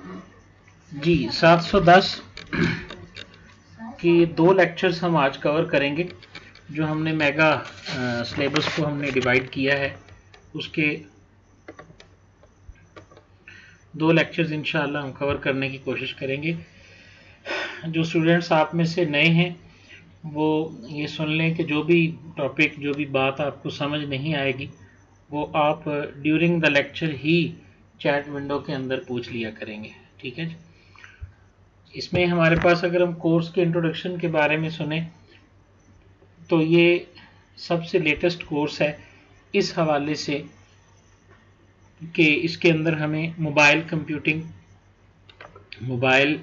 जी 710 की 2 लेक्चर्स हम आज कवर करेंगे। जो हमने मेगा सिलेबस को हमने डिवाइड किया है उसके 2 लेक्चर्स इंशाल्लाह हम कवर करने की कोशिश करेंगे। जो स्टूडेंट्स आप में से नए हैं वो ये सुन लें कि जो भी टॉपिक, जो भी बात आपको समझ नहीं आएगी वो आप during the lecture he chat window के अंदर पूछ लिया करेंगे। ठीक है जी। इसमें हमारे पास अगर हम कोर्स के इंट्रोडक्शन के बारे में सुने तो ये सबसे लेटेस्ट कोर्स है इस हवाले से कि इसके अंदर हमें mobile computing, mobile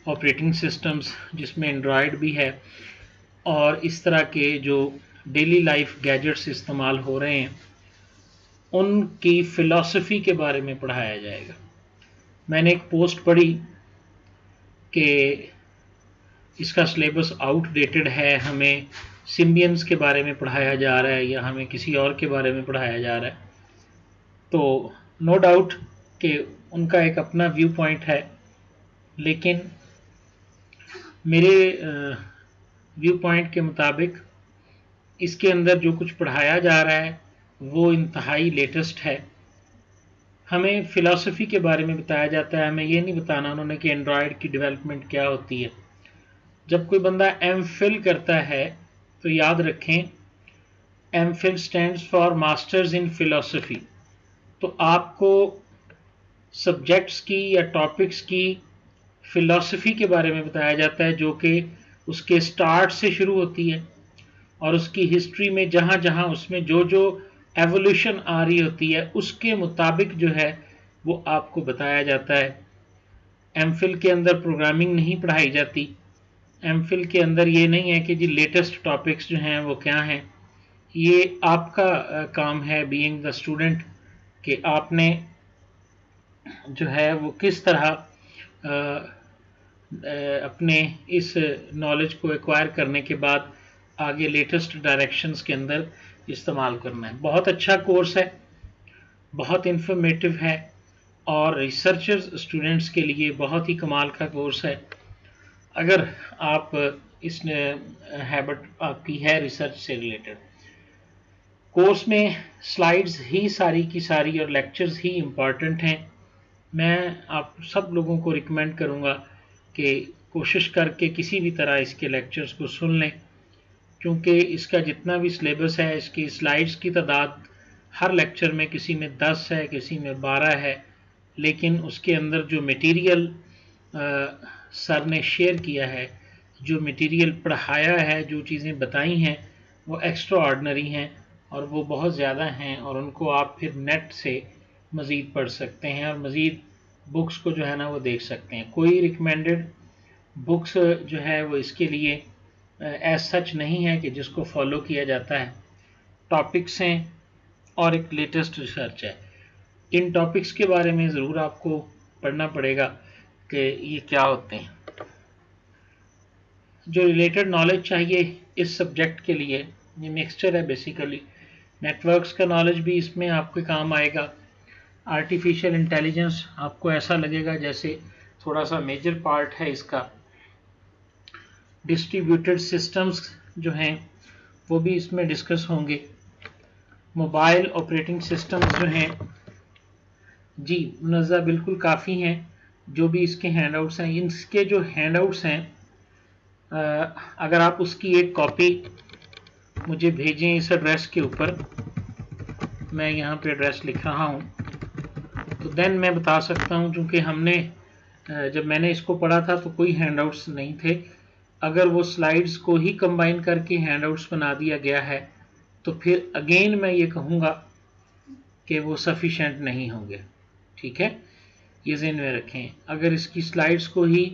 operating systems जिसमें एंड्रॉयड भी है और इस तरह के जो डेली लाइफ गैजेट्स इस्तेमाल हो रहे हैं उनकी फ़िलॉसफ़ी के बारे में पढ़ाया जाएगा। मैंने एक पोस्ट पढ़ी कि इसका सिलेबस आउटडेटेड है, हमें सिम्बियंस के बारे में पढ़ाया जा रहा है या हमें किसी और के बारे में पढ़ाया जा रहा है। तो नो डाउट कि उनका एक अपना व्यू पॉइंट है, लेकिन मेरे व्यू पॉइंट के मुताबिक इसके अंदर जो कुछ पढ़ाया जा रहा है वो इंतहाई लेटेस्ट है। हमें फ़िलॉसफ़ी के बारे में बताया जाता है, हमें ये नहीं बताना उन्होंने कि एंड्रॉयड की डेवलपमेंट क्या होती है। जब कोई बंदा एमफिल करता है तो याद रखें MPhil stands for masters in philosophy. तो आपको सब्जेक्ट्स की या टॉपिक्स की फ़िलॉसफ़ी के बारे में बताया जाता है जो कि उसके स्टार्ट से शुरू होती है और उसकी हिस्ट्री में जहाँ जहाँ उसमें जो जो एवोल्यूशन आ रही होती है उसके मुताबिक जो है वो आपको बताया जाता है। एमफिल के अंदर प्रोग्रामिंग नहीं पढ़ाई जाती। एमफिल के अंदर ये नहीं है कि जी लेटेस्ट टॉपिक्स जो हैं वो क्या हैं। ये आपका काम है बीइंग द स्टूडेंट कि आपने जो है वो किस तरह अपने इस नॉलेज को एक्वायर करने के बाद आगे लेटेस्ट डायरेक्शंस के अंदर इस्तेमाल करना है। बहुत अच्छा कोर्स है, बहुत इन्फॉर्मेटिव है और रिसर्चर्स स्टूडेंट्स के लिए बहुत ही कमाल का कोर्स है। अगर आप इस हैबिट आपकी है रिसर्च से रिलेटेड। कोर्स में स्लाइड्स ही सारी की सारी और लेक्चर्स ही इम्पॉर्टेंट हैं। मैं आप सब लोगों को रिकमेंड करूँगा कि कोशिश करके किसी भी तरह इसके लेक्चर्स को सुन लें, क्योंकि इसका जितना भी सिलेबस है इसकी स्लाइड्स की तादाद हर लेक्चर में किसी में 10 है, किसी में 12 है, लेकिन उसके अंदर जो मटेरियल सर ने शेयर किया है, जो मटेरियल पढ़ाया है, जो चीज़ें बताई हैं वो एक्स्ट्रा ऑर्डिनरी हैं और वो बहुत ज़्यादा हैं और उनको आप फिर नेट से मज़ीद पढ़ सकते हैं और मज़ीद बुक्स को जो है ना वो देख सकते हैं। कोई रिकमेंडेड बुक्स जो है वो इसके लिए एज सच नहीं है कि जिसको फॉलो किया जाता है। टॉपिक्स हैं और एक लेटेस्ट रिसर्च है। इन टॉपिक्स के बारे में ज़रूर आपको पढ़ना पड़ेगा कि ये क्या होते हैं। जो रिलेटेड नॉलेज चाहिए इस सब्जेक्ट के लिए ये मिक्सचर है बेसिकली। नेटवर्क्स का नॉलेज भी इसमें आपके काम आएगा। आर्टिफिशियल इंटेलिजेंस आपको ऐसा लगेगा जैसे थोड़ा सा मेजर पार्ट है इसका। डिस्ट्रीब्यूटेड सिस्टम्स जो हैं वो भी इसमें डिस्कस होंगे। मोबाइल ऑपरेटिंग सिस्टम्स जो हैं जी मुनज़्ज़ा बिल्कुल काफ़ी हैं। जो भी इसके हैंडआउट्स हैं, इसके जो हैंडआउट्स हैं अगर आप उसकी एक कॉपी मुझे भेजें इस एड्रेस के ऊपर, मैं यहाँ पे एड्रेस लिख रहा हूँ, तो देन मैं बता सकता हूँ। क्योंकि हमने जब मैंने इसको पढ़ा था तो कोई हैंडआउट्स नहीं थे। अगर वो स्लाइड्स को ही कंबाइन करके हैंडआउट्स बना दिया गया है तो फिर अगेन मैं ये कहूँगा कि वो सफिशेंट नहीं होंगे। ठीक है, ये ज़हन में रखें। अगर इसकी स्लाइड्स को ही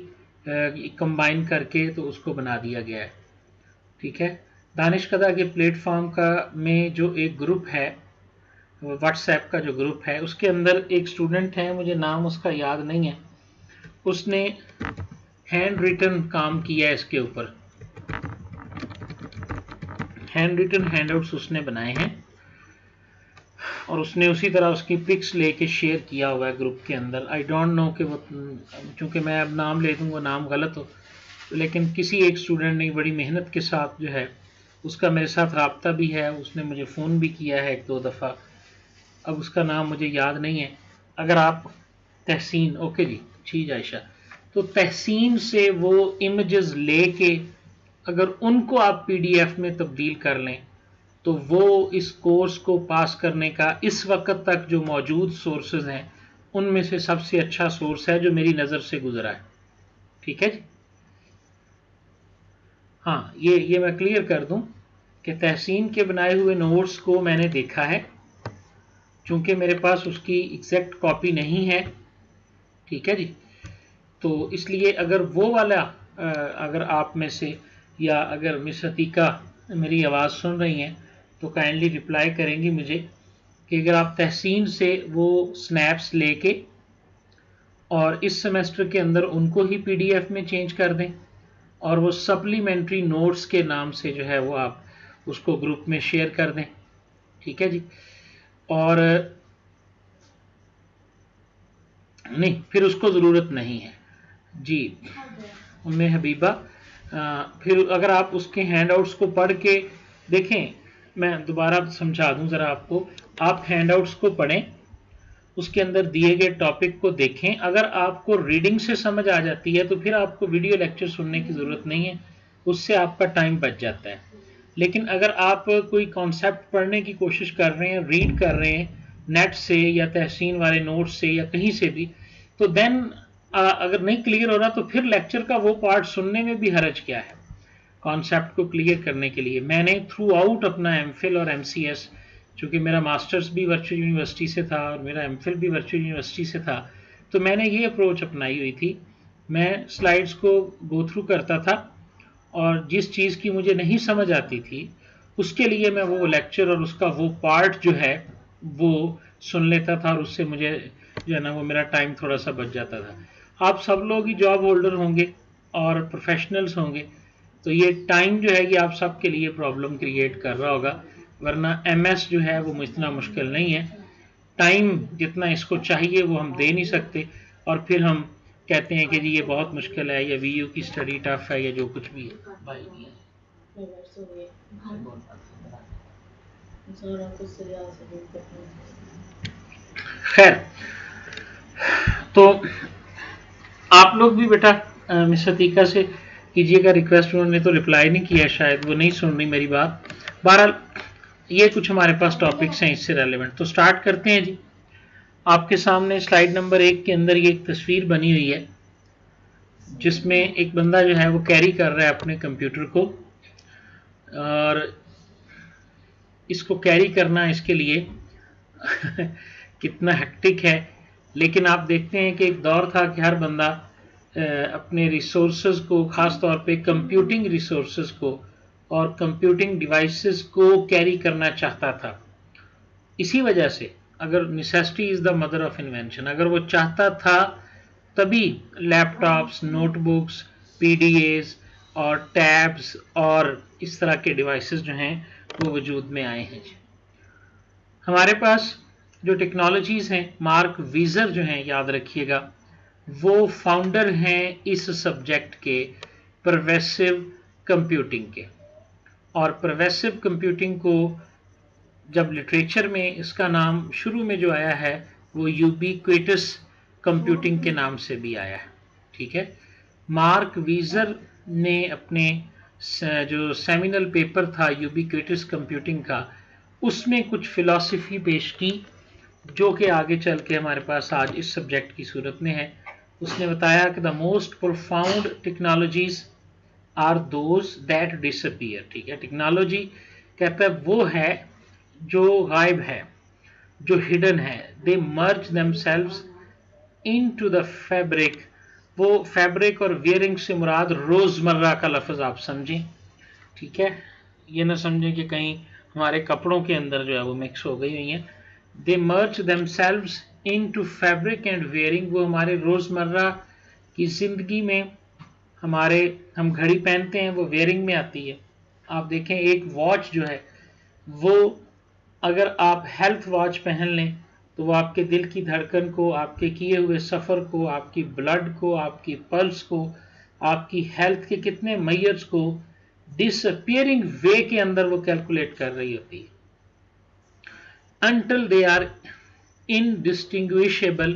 कंबाइन करके तो उसको बना दिया गया है। ठीक है, दानिशकदा के प्लेटफॉर्म का में जो एक ग्रुप है, व्हाट्सएप का जो ग्रुप है, उसके अंदर एक स्टूडेंट है, मुझे नाम उसका याद नहीं है, उसने हैंड रिटन काम किया है इसके ऊपर। हैंड रिटन हैंडआउट्स उसने बनाए हैं और उसने उसी तरह उसकी पिक्स लेके शेयर किया हुआ है ग्रुप के अंदर। आई डोंट नो कि वो, चूँकि मैं अब नाम ले दूँ वो नाम गलत हो, लेकिन किसी एक स्टूडेंट ने बड़ी मेहनत के साथ जो है उसका मेरे साथ रब्ता भी है, उसने मुझे फ़ोन भी किया है 1-2 दफ़ा, अब उसका नाम मुझे याद नहीं है। अगर आप तहसीन, ओके जी, ठीक आयशा, तो तहसीन से वो इमेजेस लेके अगर उनको आप पीडीएफ में तब्दील कर लें तो वो इस कोर्स को पास करने का इस वक्त तक जो मौजूद सोर्सेज हैं उनमें से सबसे अच्छा सोर्स है जो मेरी नज़र से गुजरा है। ठीक है जी। हाँ, ये मैं क्लियर कर दूं कि तहसीन के बनाए हुए नोट्स को मैंने देखा है, चूंकि मेरे पास उसकी एग्जैक्ट कॉपी नहीं है। ठीक है जी, तो इसलिए अगर वो वाला अगर आप में से या अगर मिस अतीका मेरी आवाज़ सुन रही हैं तो काइंडली रिप्लाई करेंगी मुझे कि अगर आप तहसीन से वो स्नैप्स लेके और इस सेमेस्टर के अंदर उनको ही पीडीएफ में चेंज कर दें और वो सप्लीमेंट्री नोट्स के नाम से जो है वो आप उसको ग्रुप में शेयर कर दें। ठीक है जी। और नहीं, फिर उसको ज़रूरत नहीं है जी उम्मे हबीबा। फिर अगर आप उसके हैंडआउट्स को पढ़ के देखें, मैं दोबारा समझा दूं ज़रा आपको, आप हैंडआउट्स को पढ़ें, उसके अंदर दिए गए टॉपिक को देखें, अगर आपको रीडिंग से समझ आ जाती है तो फिर आपको वीडियो लेक्चर सुनने की ज़रूरत नहीं है, उससे आपका टाइम बच जाता है। लेकिन अगर आप कोई कॉन्सेप्ट पढ़ने की कोशिश कर रहे हैं, रीड कर रहे हैं नेट से या तहसीन वाले नोट्स से या कहीं से भी, तो देन अगर नहीं क्लियर हो रहा तो फिर लेक्चर का वो पार्ट सुनने में भी हर्ज क्या है। कॉन्सेप्ट को क्लियर करने के लिए मैंने थ्रू आउट अपना एमफिल और एमसीएस, चूँकि मेरा मास्टर्स भी वर्चुअल यूनिवर्सिटी से था और मेरा एमफिल भी वर्चुअल यूनिवर्सिटी से था, तो मैंने ये अप्रोच अपनाई हुई थी। मैं स्लाइड्स को गो थ्रू करता था और जिस चीज़ की मुझे नहीं समझ आती थी उसके लिए मैं वो लेक्चर और उसका वो पार्ट जो है वो सुन लेता था और उससे मुझे जो है ना वो मेरा टाइम थोड़ा सा बच जाता था। आप सब लोग ही जॉब होल्डर होंगे और प्रोफेशनल्स होंगे, तो ये टाइम जो है ये आप सबके लिए प्रॉब्लम क्रिएट कर रहा होगा, वरना एमएस जो है वो इतना मुश्किल नहीं है। टाइम जितना इसको चाहिए वो हम दे नहीं सकते और फिर हम कहते हैं कि जी ये बहुत मुश्किल है या वीयू की स्टडी टफ है या जो कुछ भी है। भाई खैर, तो आप लोग भी बेटा मिस अतीका से कीजिएगा रिक्वेस्ट, उन्होंने तो रिप्लाई नहीं किया, शायद वो नहीं सुन रही मेरी बात। बहरहाल ये कुछ हमारे पास टॉपिक्स हैं इससे रेलेवेंट, तो स्टार्ट करते हैं जी। आपके सामने स्लाइड नंबर 1 के अंदर ये एक तस्वीर बनी हुई है जिसमें एक बंदा जो है वो कैरी कर रहा है अपने कंप्यूटर को, और इसको कैरी करना इसके लिए कितना हेक्टिक है। लेकिन आप देखते हैं कि एक दौर था कि हर बंदा अपने रिसोर्सेज को, ख़ास तौर पे कंप्यूटिंग रिसोर्सेज को और कंप्यूटिंग डिवाइसेस को कैरी करना चाहता था। इसी वजह से अगर necessity is the mother of invention, अगर वो चाहता था तभी लैपटॉप्स, नोटबुक्स, पीडीएस और टैब्स और इस तरह के डिवाइसेस जो हैं वो वजूद में आए हैं। हमारे पास जो टेक्नोलॉजीज़ हैं, मार्क वीज़र जो हैं, याद रखिएगा, वो फाउंडर हैं इस सब्जेक्ट के, परवेसिव कंप्यूटिंग के। और परवेसिव कंप्यूटिंग को जब लिटरेचर में इसका नाम शुरू में जो आया है वो यूबिक्विटस कंप्यूटिंग के नाम से भी आया है। ठीक है, मार्क वीज़र ने अपने जो सेमिनल पेपर था यूबिक्विटस कंप्यूटिंग का, उसमें कुछ फिलॉसफी पेश की जो कि आगे चल के हमारे पास आज इस सब्जेक्ट की सूरत में है। उसने बताया कि the most profound technologies are those that disappear. ठीक है, टेक्नोलॉजी कहता है वो है जो गायब है, जो हिडन है। दे merge themselves into the fabric. वो फैब्रिक और वियरिंग से मुराद रोज़मर्रा का लफ्ज़ आप समझें। ठीक है, ये ना समझें कि कहीं हमारे कपड़ों के अंदर जो है वो मिक्स हो गई हुई हैं। They merge themselves into fabric and wearing. वो हमारे रोज़मर्रा की ज़िंदगी में हम घड़ी पहनते हैं, वो वेयरिंग में आती है। आप देखें एक वॉच जो है वो अगर आप हेल्थ वॉच पहन लें तो वो आपके दिल की धड़कन को, आपके किए हुए सफ़र को, आपकी ब्लड को, आपकी पल्स को, आपकी हेल्थ के कितने मेजर्स को डिसअपियरिंग वे के अंदर वो कैलकुलेट कर रही होती है, until they are indistinguishable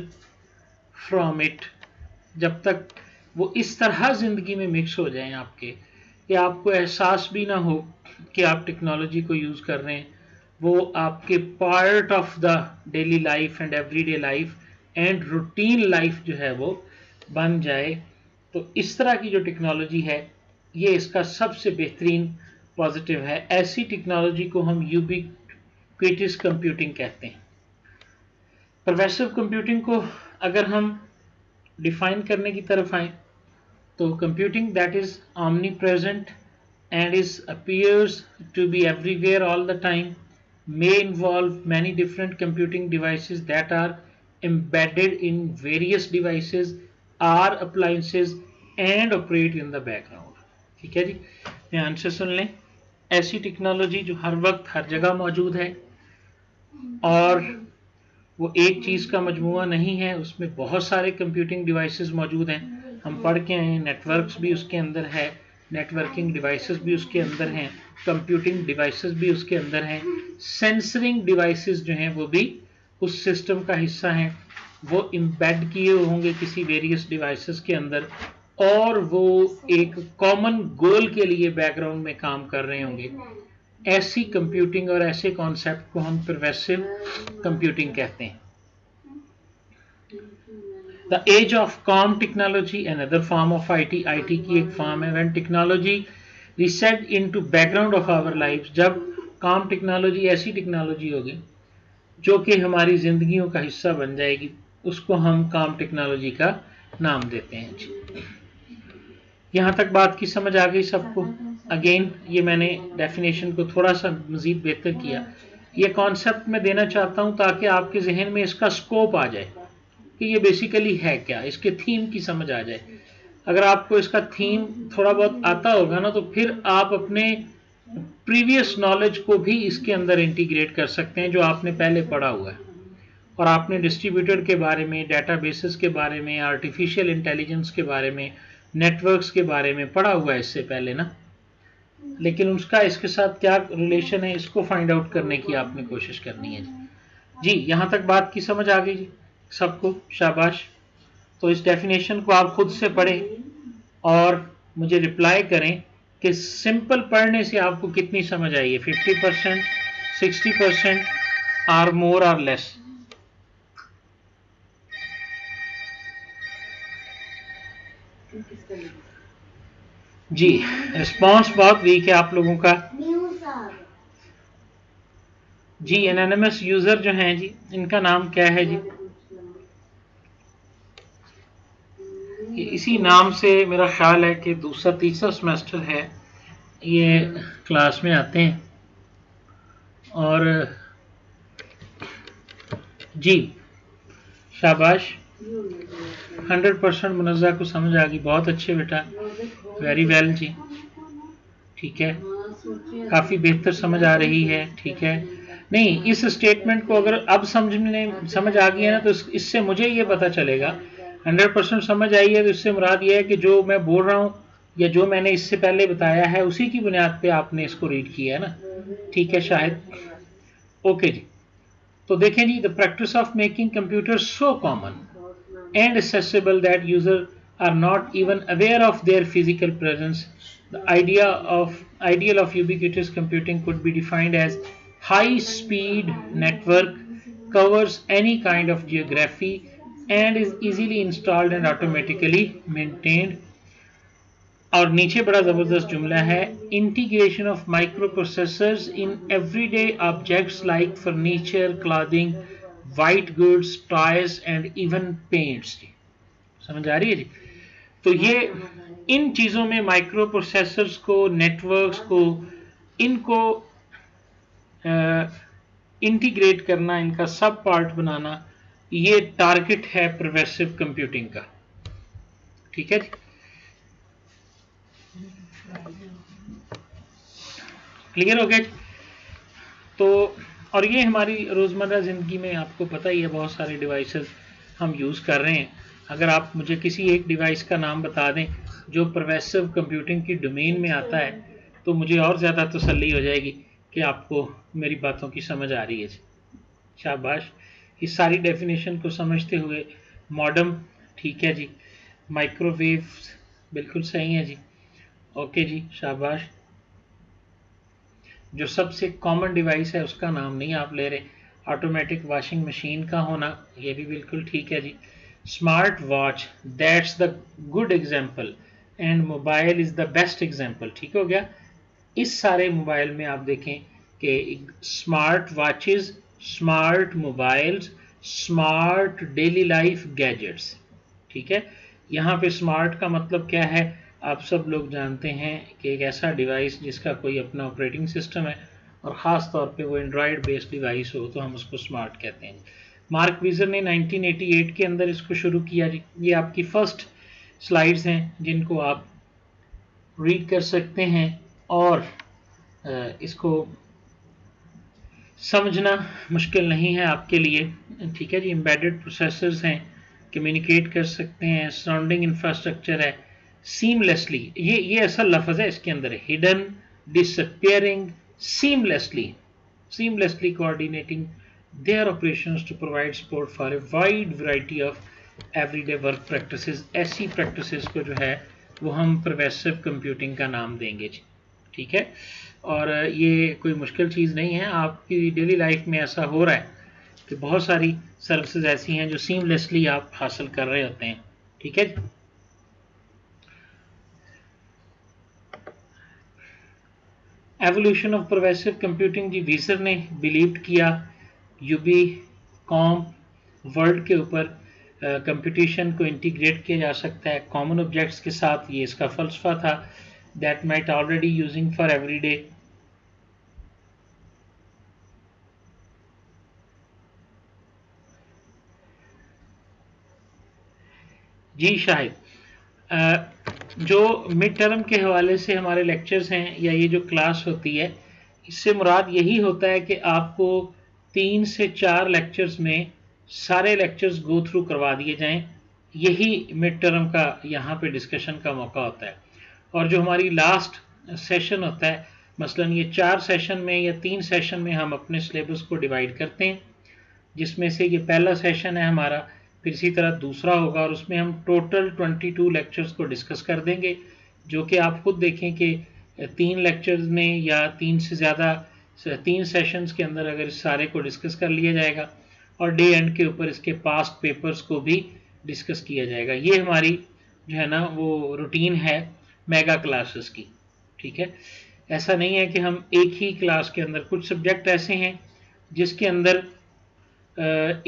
from it। जब तक वो इस तरह जिंदगी में मिक्स हो जाएं आपके कि आपको एहसास भी ना हो कि आप टेक्नोलॉजी को यूज कर रहे हैं, वो आपके part of the daily life and everyday life and routine life जो है वो बन जाए। तो इस तरह की जो टेक्नोलॉजी है ये इसका सबसे बेहतरीन पॉजिटिव है। ऐसी टेक्नोलॉजी को हम यूबिक्विटस कंप्यूटिंग कहते हैं। परवेसिव कंप्यूटिंग को अगर हम डिफाइन करने की तरफ आए तो computing that is omni present and is appears to be everywhere all the time may involve many different computing devices that are embedded in various devices or appliances and operate in the background। ठीक है जी, ध्यान से सुन लें। ऐसी technology जो हर वक्त हर जगह मौजूद है और वो एक चीज़ का मजमूआ नहीं है, उसमें बहुत सारे कंप्यूटिंग डिवाइसेस मौजूद हैं। हम पढ़ के आए, नेटवर्क्स भी उसके अंदर है, नेटवर्किंग डिवाइसेस भी उसके अंदर हैं, कंप्यूटिंग डिवाइसेस भी उसके अंदर हैं, सेंसरिंग डिवाइसेस जो हैं वो भी उस सिस्टम का हिस्सा हैं। वो इम्बेड किए होंगे किसी वेरियस डिवाइसेस के अंदर और वो एक कॉमन गोल के लिए बैकग्राउंड में काम कर रहे होंगे। ऐसी कंप्यूटिंग और ऐसे कॉन्सेप्ट को हम परवेसिव कंप्यूटिंग कहते हैं। The age of com technology another form of IT, IT की एक फॉर्म है। When technology recedes into background of our life, जब कॉम टेक्नोलॉजी ऐसी टेक्नोलॉजी होगी जो कि हमारी जिंदगियों का हिस्सा बन जाएगी, उसको हम कॉम टेक्नोलॉजी का नाम देते हैं। यहाँ तक बात की समझ आ गई सबको? अगेन ये मैंने डेफिनेशन को थोड़ा सा मजीद बेहतर किया। ये कॉन्सेप्ट मैं देना चाहता हूँ ताकि आपके जहन में इसका स्कोप आ जाए कि ये बेसिकली है क्या, इसके थीम की समझ आ जाए। अगर आपको इसका थीम थोड़ा बहुत आता होगा ना तो फिर आप अपने प्रीवियस नॉलेज को भी इसके अंदर इंटीग्रेट कर सकते हैं जो आपने पहले पढ़ा हुआ है। और आपने डिस्ट्रीब्यूटर के बारे में, डेटाबेसेस के बारे में, आर्टिफिशियल इंटेलिजेंस के बारे में, नेटवर्क्स के बारे में पढ़ा हुआ है इससे पहले ना, लेकिन उसका इसके साथ क्या रिलेशन है इसको फाइंड आउट करने की आपने कोशिश करनी है जी। यहाँ तक बात की समझ आ गई जी सबको? शाबाश। तो इस डेफिनेशन को आप खुद से पढ़ें और मुझे रिप्लाई करें कि सिंपल पढ़ने से आपको कितनी समझ आई है, 50%, 60% और मोर और लेस। जी रिस्पांस बहुत वीक है आप लोगों का जी। एनोनिमस यूजर जो हैं जी, इनका नाम क्या है जी? इसी नाम से मेरा ख्याल है कि दूसरा तीसरा सेमेस्टर है ये क्लास में आते हैं। और जी शाबाश, 100% मुनज़्ज़ा को समझ आ गई। बहुत अच्छे बेटा, वेरी वेल जी। ठीक है, काफ़ी बेहतर समझ आ रही है। ठीक है, नहीं इस स्टेटमेंट को अगर अब समझ आ गई है ना तो इससे मुझे ये पता चलेगा 100% समझ आई है तो इससे मुराद ये है कि जो मैं बोल रहा हूँ या जो मैंने इससे पहले बताया है उसी की बुनियाद पे आपने इसको रीड किया है ना। ठीक है शायद। ओके जी, तो देखें जी, the practice of making computer so common and accessible that users are not even aware of their physical presence. The ideal of ubiquitous computing could be defined as high-speed network, covers any kind of geography, and is easily installed and automatically maintained. और नीचे बड़ा ज़बरदस्त जुमला है, integration of micro processors in everyday objects like furniture, clothing, white goods, toys and even paints. समझ आ रही है जी? तो ये इन चीज़ों में माइक्रो प्रोसेसर्स को, नेटवर्क्स को, इनको इंटीग्रेट करना, इनका सब पार्ट बनाना, ये टारगेट है परवेसिव कंप्यूटिंग का। ठीक है जी, क्लियर हो गया? तो और ये हमारी रोज़मर्रा ज़िंदगी में आपको पता ही है बहुत सारे डिवाइसेस हम यूज़ कर रहे हैं। अगर आप मुझे किसी एक डिवाइस का नाम बता दें जो परवेसिव कंप्यूटिंग की डोमेन में आता है तो मुझे और ज़्यादा तसल्ली हो जाएगी कि आपको मेरी बातों की समझ आ रही है। शाबाश, इस सारी डेफिनेशन को समझते हुए मॉडेम ठीक है जी, माइक्रोवेव बिल्कुल सही है जी, ओके जी शाबाश। जो सबसे कॉमन डिवाइस है उसका नाम नहीं आप ले रहे। ऑटोमेटिक वॉशिंग मशीन का होना ये भी बिल्कुल ठीक है जी। Smart watch, that's the good example and mobile is the best example. ठीक हो गया। इस सारे मोबाइल में आप देखें कि smart watches, smart mobiles, smart daily life gadgets. ठीक है, यहाँ पे स्मार्ट का मतलब क्या है आप सब लोग जानते हैं कि एक ऐसा डिवाइस जिसका कोई अपना ऑपरेटिंग सिस्टम है और ख़ास तौर पे वो एंड्रॉयड बेस्ड डिवाइस हो तो हम उसको स्मार्ट कहते हैं। मार्क वीजर ने 1988 के अंदर इसको शुरू किया। ये आपकी फर्स्ट स्लाइड्स हैं जिनको आप रीड कर सकते हैं और इसको समझना मुश्किल नहीं है आपके लिए। ठीक है जी, एम्बेडेड प्रोसेसर्स हैं, कम्युनिकेट कर सकते हैं, सराउंडिंग इंफ्रास्ट्रक्चर है, सीमलेसली, ये ऐसा लफ्ज़ है इसके अंदर, hidden, disappearing, seamlessly coordinating their operations to provide support for a wide variety of everyday work practices. ऐसी प्रैक्टिसेस को जो है वो हम परवेसिव कंप्यूटिंग का नाम देंगे जी। ठीक है, और ये कोई मुश्किल चीज़ नहीं है, आपकी डेली लाइफ में ऐसा हो रहा है कि बहुत सारी सर्विसेज ऐसी हैं जो सीमलेसली आप हासिल कर रहे होते हैं। ठीक है, एवोल्यूशन ऑफ परवेसिव कंप्यूटिंग जी वीजर ने बिलीव किया यूबी कॉम्प वर्ल्ड के ऊपर कंप्यूटेशन को इंटीग्रेट किया जा सकता है कॉमन ऑब्जेक्ट्स के साथ। ये इसका फलसफा था। That might already using for everyday. जी शायद जो मिड टर्म के हवाले से हमारे लेक्चर्स हैं या ये जो क्लास होती है इससे मुराद यही होता है कि आपको 3 से 4 लेक्चर्स में सारे लेक्चर्स गो थ्रू करवा दिए जाएं। यही मिड टर्म का यहाँ पे डिस्कशन का मौका होता है। और जो हमारी लास्ट सेशन होता है, मसलन ये 4 सेशन में या 3 सेशन में हम अपने सिलेबस को डिवाइड करते हैं, जिसमें से ये पहला सेशन है हमारा, फिर इसी तरह दूसरा होगा और उसमें हम टोटल 22 लेक्चर्स को डिस्कस कर देंगे, जो कि आप खुद देखें कि 3 लेक्चर्स में या 3 से ज़्यादा 3 सेशंस के अंदर अगर इस सारे को डिस्कस कर लिया जाएगा और डे एंड के ऊपर इसके पास्ट पेपर्स को भी डिस्कस किया जाएगा। ये हमारी जो है ना वो रूटीन है मेगा क्लासेस की। ठीक है, ऐसा नहीं है कि हम एक ही क्लास के अंदर, कुछ सब्जेक्ट ऐसे हैं जिसके अंदर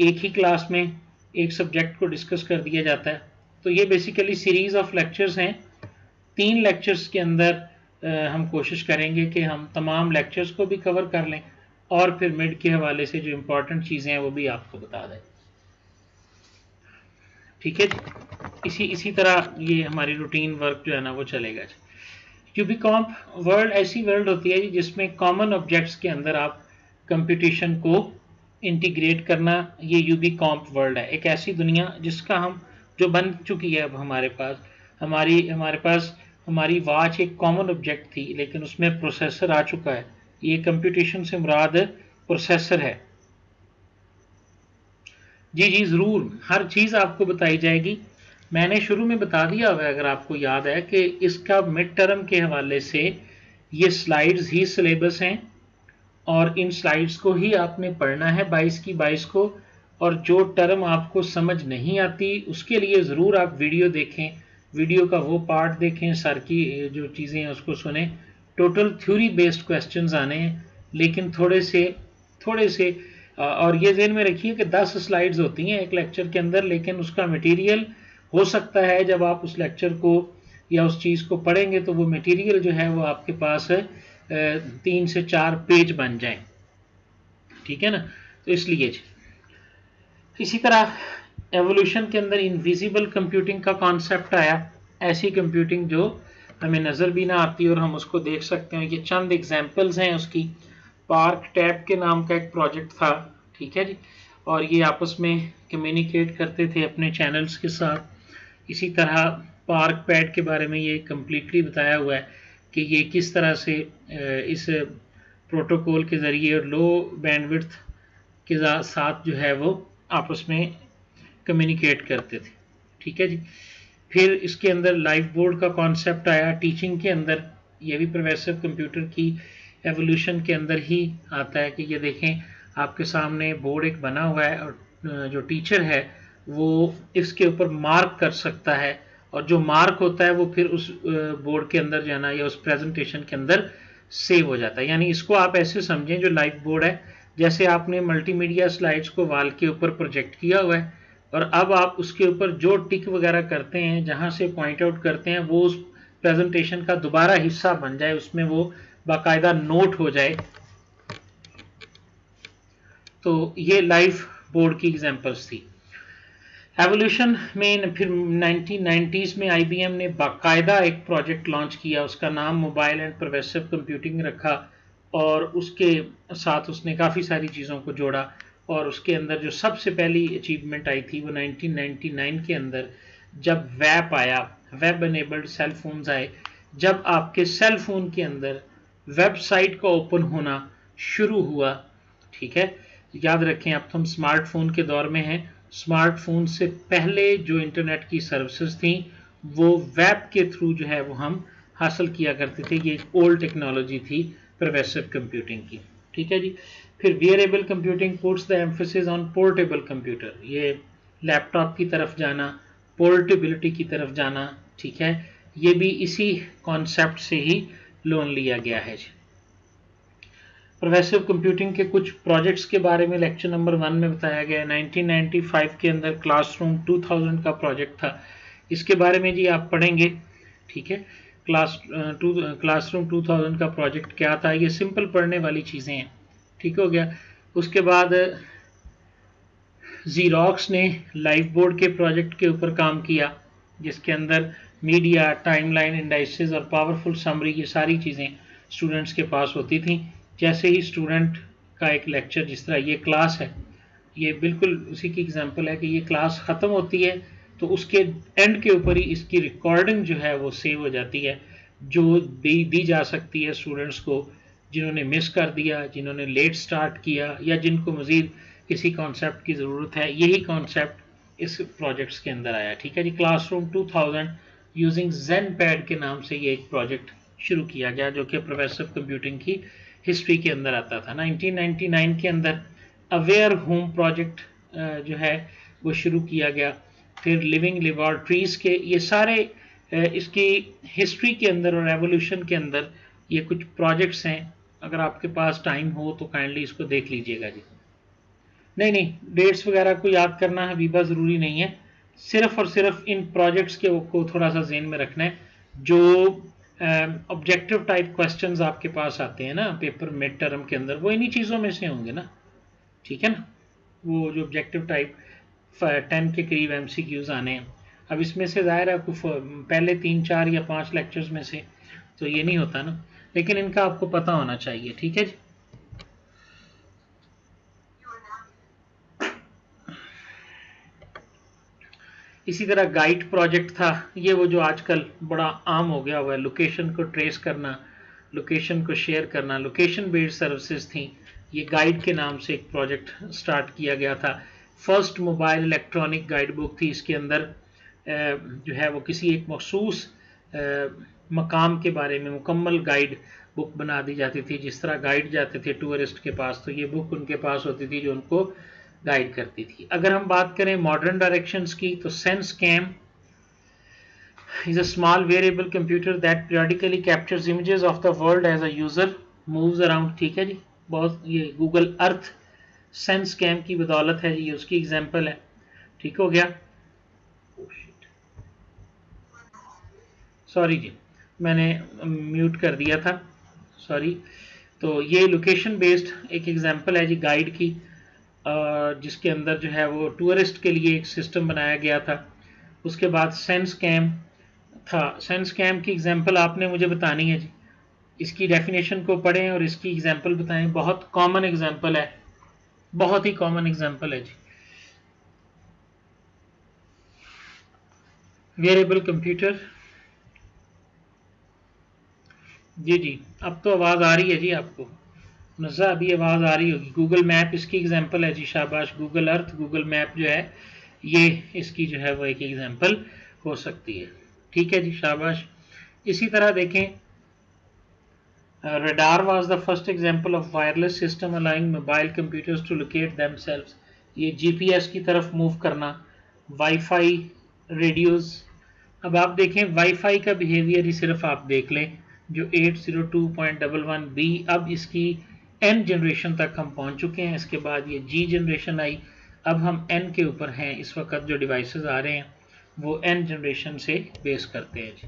एक ही क्लास में एक सब्जेक्ट को डिस्कस कर दिया जाता है। तो ये बेसिकली सीरीज ऑफ लेक्चर्स हैं। 3 लेक्चर्स के अंदर हम कोशिश करेंगे कि हम तमाम लेक्चर्स को भी कवर कर लें और फिर मिड के हवाले से जो इम्पोर्टेंट चीज़ें हैं वो भी आपको बता दें। ठीक है, इसी तरह ये हमारी रूटीन वर्क जो है ना वो चलेगा। यूबीकॉम्प वर्ल्ड ऐसी वर्ल्ड होती है जिसमें कॉमन ऑब्जेक्ट्स के अंदर आप कंप्यूटेशन को इंटीग्रेट करना, ये यूबीकॉम्प वर्ल्ड है। एक ऐसी दुनिया जिसका हम जो बन चुकी है अब हमारे पास हमारी वॉच एक कॉमन ऑब्जेक्ट थी, लेकिन उसमें प्रोसेसर आ चुका है। ये कंप्यूटेशन से मुराद प्रोसेसर है। जी ज़रूर, हर चीज़ आपको बताई जाएगी। मैंने शुरू में बता दिया हुआ है, अगर आपको याद है, कि इसका मिड टर्म के हवाले से ये स्लाइड्स ही सिलेबस हैं और इन स्लाइड्स को ही आपने पढ़ना है 22 की 22 को। और जो टर्म आपको समझ नहीं आती उसके लिए ज़रूर आप वीडियो देखें, वीडियो का वो पार्ट देखें, सर की जो चीज़ें हैं उसको सुने। टोटल थ्योरी बेस्ड क्वेश्चंस आने हैं, लेकिन थोड़े से और ये ज़हन में रखिए कि 10 स्लाइड्स होती हैं एक लेक्चर के अंदर, लेकिन उसका मटेरियल हो सकता है जब आप उस लेक्चर को या उस चीज़ को पढ़ेंगे तो वो मटेरियल जो है वो आपके पास 3 से 4 पेज बन जाए। ठीक है ना, तो इसलिए इसी तरह एवोल्यूशन के अंदर इनविजिबल कंप्यूटिंग का कॉन्सेप्ट आया। ऐसी कंप्यूटिंग जो हमें नज़र भी ना आती और हम उसको देख सकते हैं। ये चंद एग्जांपल्स हैं उसकी। पार्क टैब के नाम का एक प्रोजेक्ट था, ठीक है जी, और ये आपस में कम्युनिकेट करते थे अपने चैनल्स के साथ। इसी तरह पार्क पैड के बारे में ये कम्प्लीटली बताया हुआ है कि ये किस तरह से इस प्रोटोकॉल के ज़रिए और लो बैंडविड्थ के साथ जो है वो आपस में कम्युनिकेट करते थे, ठीक है जी। फिर इसके अंदर लाइफ बोर्ड का कॉन्सेप्ट आया टीचिंग के अंदर। ये भी प्रोग्रेसिव कंप्यूटर की एवोल्यूशन के अंदर ही आता है कि ये देखें आपके सामने बोर्ड एक बना हुआ है और जो टीचर है वो इसके ऊपर मार्क कर सकता है, और जो मार्क होता है वो फिर उस बोर्ड के अंदर जाना या उस प्रेजेंटेशन के अंदर सेव हो जाता है। यानी इसको आप ऐसे समझें, जो लाइफ बोर्ड है जैसे आपने मल्टीमीडिया स्लाइड्स को वॉल के ऊपर प्रोजेक्ट किया हुआ है, और अब आप उसके ऊपर जो टिक वगैरह करते हैं, जहां से पॉइंट आउट करते हैं, वो उस प्रेजेंटेशन का दोबारा हिस्सा बन जाए, उसमें वो बाकायदा नोट हो जाए। तो ये लाइफ बोर्ड की एग्जांपल्स थी। एवोल्यूशन में फिर 1990s में IBM ने बाकायदा एक प्रोजेक्ट लॉन्च किया, उसका नाम मोबाइल एंड परवेसिव कंप्यूटिंग रखा, और उसके साथ उसने काफ़ी सारी चीज़ों को जोड़ा। और उसके अंदर जो सबसे पहली अचीवमेंट आई थी वो 1999 के अंदर, जब वेब आया, वेब एनेबल्ड सेल फोन्स आए, जब आपके सेल फोन के अंदर वेबसाइट का ओपन होना शुरू हुआ, ठीक है। याद रखें अब तो हम स्मार्टफोन के दौर में हैं। स्मार्टफोन से पहले जो इंटरनेट की सर्विसेज थी वो वेब के थ्रू जो है वो हम हासिल किया करते थे। ये एक ओल्ड टेक्नोलॉजी थी परवेसिव कंप्यूटिंग की, ठीक है जी। फिर variable computing puts the emphasis on portable computer, ये लैपटॉप की तरफ जाना, पोर्टेबिलिटी की तरफ जाना, ठीक है। ये भी इसी कॉन्सेप्ट से ही लोन लिया गया है जी। परवेसिव कंप्यूटिंग के कुछ प्रोजेक्ट्स के बारे में लेक्चर नंबर 1 में बताया गया है। 1995 के अंदर क्लासरूम 2000 का प्रोजेक्ट था, इसके बारे में जी आप पढ़ेंगे, ठीक है। क्लासरूम 2000 का प्रोजेक्ट क्या था, ये सिंपल पढ़ने वाली चीज़ें हैं, ठीक हो गया। उसके बाद ज़ीरॉक्स ने लाइफ बोर्ड के प्रोजेक्ट के ऊपर काम किया, जिसके अंदर मीडिया, टाइमलाइन, इंडाइसेस और पावरफुल समरी, ये सारी चीज़ें स्टूडेंट्स के पास होती थी। जैसे ही स्टूडेंट का एक लेक्चर, जिस तरह ये क्लास है, ये बिल्कुल उसी की एग्जांपल है कि ये क्लास ख़त्म होती है तो उसके एंड के ऊपर ही इसकी रिकॉर्डिंग जो है वो सेव हो जाती है, जो दी जा सकती है स्टूडेंट्स को जिन्होंने मिस कर दिया, जिन्होंने लेट स्टार्ट किया, या जिनको मज़ीद किसी कॉन्सेप्ट की ज़रूरत है। यही कॉन्सेप्ट इस प्रोजेक्ट्स के अंदर आया, ठीक है जी। क्लासरूम 2000 यूजिंग ज़ेनपैड के नाम से ये एक प्रोजेक्ट शुरू किया गया, जो कि प्रोग्रेसिव कंप्यूटिंग की हिस्ट्री के अंदर आता था। 1999 के अंदर अवेयर होम प्रोजेक्ट जो है वो शुरू किया गया। फिर लिविंग लेबॉर्ट्रीज के, ये सारे इसकी हिस्ट्री के अंदर और एवोल्यूशन के अंदर ये कुछ प्रोजेक्ट्स हैं। अगर आपके पास टाइम हो तो काइंडली इसको देख लीजिएगा जी। नहीं, डेट्स वगैरह को याद करना हबीबा ज़रूरी नहीं है, सिर्फ और सिर्फ इन प्रोजेक्ट्स के को थोड़ा सा ज़हन में रखना है। जो ऑब्जेक्टिव टाइप क्वेश्चंस आपके पास आते हैं ना पेपर मिड टर्म के अंदर, वो इन्हीं चीज़ों में से होंगे ना, ठीक है ना। वो जो ऑब्जेक्टिव टाइप 10 के करीब MCQs आने हैं। अब इसमें से ज़ाहिर है पहले 3, 4 या 5 लेक्चर्स में से तो ये नहीं होता ना, लेकिन इनका आपको पता होना चाहिए, ठीक है जी। इसी तरह गाइड प्रोजेक्ट था, ये वो जो आजकल बड़ा आम हो गया हुआ है, लोकेशन को ट्रेस करना, लोकेशन को शेयर करना, लोकेशन बेस्ड सर्विसेज थी। ये गाइड के नाम से एक प्रोजेक्ट स्टार्ट किया गया था। First mobile electronic guide book थी। इसके अंदर जो है वो किसी एक मखसूस मकाम के बारे में मुकम्मल गाइड बुक बना दी जाती थी। जिस तरह गाइड जाते थे टूरिस्ट के पास, तो ये बुक उनके पास होती थी जो उनको गाइड करती थी। अगर हम बात करें मॉडर्न डायरेक्शंस की, तो SenseCam is a small variable computer that periodically captures images of the world as a user moves around, ठीक है जी। बहुत ये गूगल अर्थ SenseCam की बदौलत है जी, उसकी एग्जांपल है, ठीक हो गया। सॉरी जी, मैंने म्यूट कर दिया था, सॉरी। तो ये लोकेशन बेस्ड एक एग्जांपल है जी गाइड की, जिसके अंदर जो है वो टूरिस्ट के लिए एक सिस्टम बनाया गया था। उसके बाद SenseCam था। SenseCam की एग्जांपल आपने मुझे बतानी है जी। इसकी डेफिनेशन को पढ़ें और इसकी एग्जांपल बताएं। बहुत कॉमन एग्जांपल है, बहुत ही कॉमन एग्जांपल है जी। वेरिएबल कंप्यूटर, जी अब तो आवाज़ आ रही है जी आपको, नज़ा अभी आवाज़ आ रही होगी। गूगल मैप इसकी एग्जांपल है जी, शाबाश। गूगल अर्थ, गूगल मैप जो है ये इसकी जो है वो एक एग्जांपल हो सकती है। ठीक है जी, शाबाश। इसी तरह देखें, radar was the first example of wireless system allowing mobile computers to locate themselves। ये जीपीएस की तरफ मूव करना, वाईफाई, रेडियोज। अब आप देखें वाईफाई का बिहेवियर ही सिर्फ आप देख लें, जो 802.11b, अब इसकी एन जनरेशन तक हम पहुंच चुके हैं। इसके बाद ये जी जनरेशन आई, अब हम एन के ऊपर हैं। इस वक्त जो डिवाइसेस आ रहे हैं वो एन जनरेशन से बेस करते हैं जी।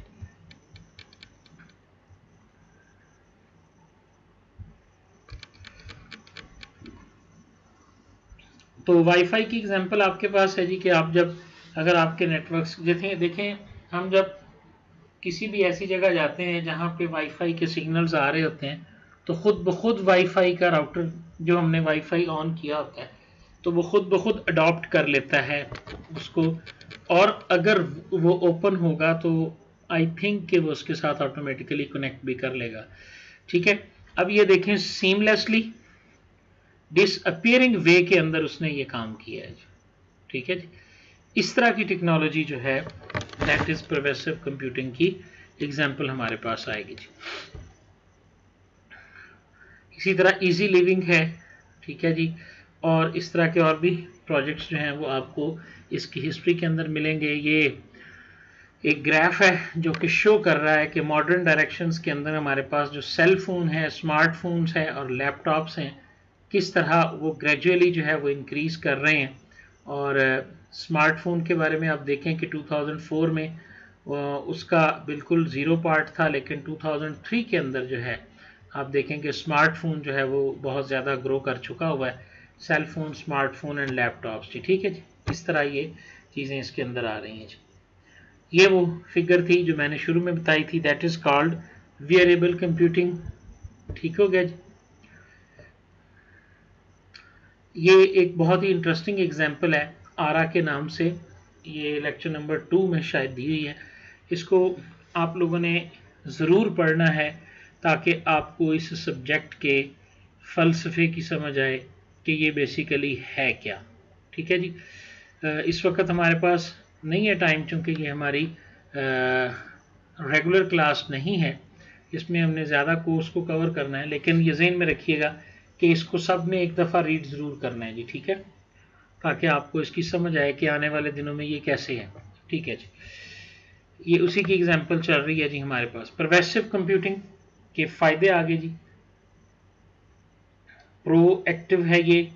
तो वाईफाई की एग्जांपल आपके पास है जी कि आप जब, अगर आपके नेटवर्क्स देखें हम जब किसी भी ऐसी जगह जाते हैं जहाँ पे वाईफाई के सिग्नल्स आ रहे होते हैं, तो खुद ब खुद वाईफाई का राउटर, जो हमने वाईफाई ऑन किया होता है, तो वो खुद ब खुद अडॉप्ट कर लेता है उसको, और अगर वो ओपन होगा तो आई थिंक कि वो उसके साथ ऑटोमेटिकली कनेक्ट भी कर लेगा। ठीक है, अब ये देखें सीमलेसली डिसअपियरिंग वे के अंदर उसने ये काम किया है। ठीक है जी, इस तरह की टेक्नोलॉजी जो है दैट इज परवेसिव कंप्यूटिंग की एग्जांपल हमारे पास आएगी जी। इसी तरह इजी लिविंग है, ठीक है जी, और इस तरह के और भी प्रोजेक्ट्स जो हैं वो आपको इसकी हिस्ट्री के अंदर मिलेंगे। ये एक ग्राफ है जो कि शो कर रहा है कि मॉडर्न डायरेक्शंस के अंदर हमारे पास जो सेल फोन है, स्मार्टफोन्स हैं और लैपटॉप्स हैं, किस तरह वो ग्रेजुअली जो है वो इंक्रीज कर रहे हैं। और स्मार्टफोन के बारे में आप देखें कि 2004 में उसका बिल्कुल ज़ीरो पार्ट था, लेकिन 2003 के अंदर जो है आप देखें कि स्मार्टफोन जो है वो बहुत ज़्यादा ग्रो कर चुका हुआ है। Cell phone, smartphone and laptops जी। ठीक है जी, इस तरह ये चीज़ें इसके अंदर आ रही हैं जी। ये वो फिगर थी जो मैंने शुरू में बताई थी, that is called variable computing. ठीक हो गया जी। ये एक बहुत ही इंटरेस्टिंग एग्जाम्पल है आरा के नाम से, ये लेक्चर नंबर 2 में शायद दी हुई है। इसको आप लोगों ने ज़रूर पढ़ना है ताकि आपको इस सब्जेक्ट के फ़लसफ़े की समझ आए कि ये बेसिकली है क्या। ठीक है जी, इस वक्त हमारे पास नहीं है टाइम, चूँकि ये हमारी रेगुलर क्लास नहीं है, इसमें हमने ज़्यादा कोर्स को कवर करना है, लेकिन ये ज़हन में रखिएगा कि इसको सब में एक दफ़ा रीड ज़रूर करना है जी। ठीक है, ताकि आपको इसकी समझ आए कि आने वाले दिनों में ये कैसे है। ठीक है जी, ये उसी की एग्जांपल चल रही है जी हमारे पास। परवेसिव कंप्यूटिंग के फ़ायदे आगे जी, प्रोएक्टिव है, ये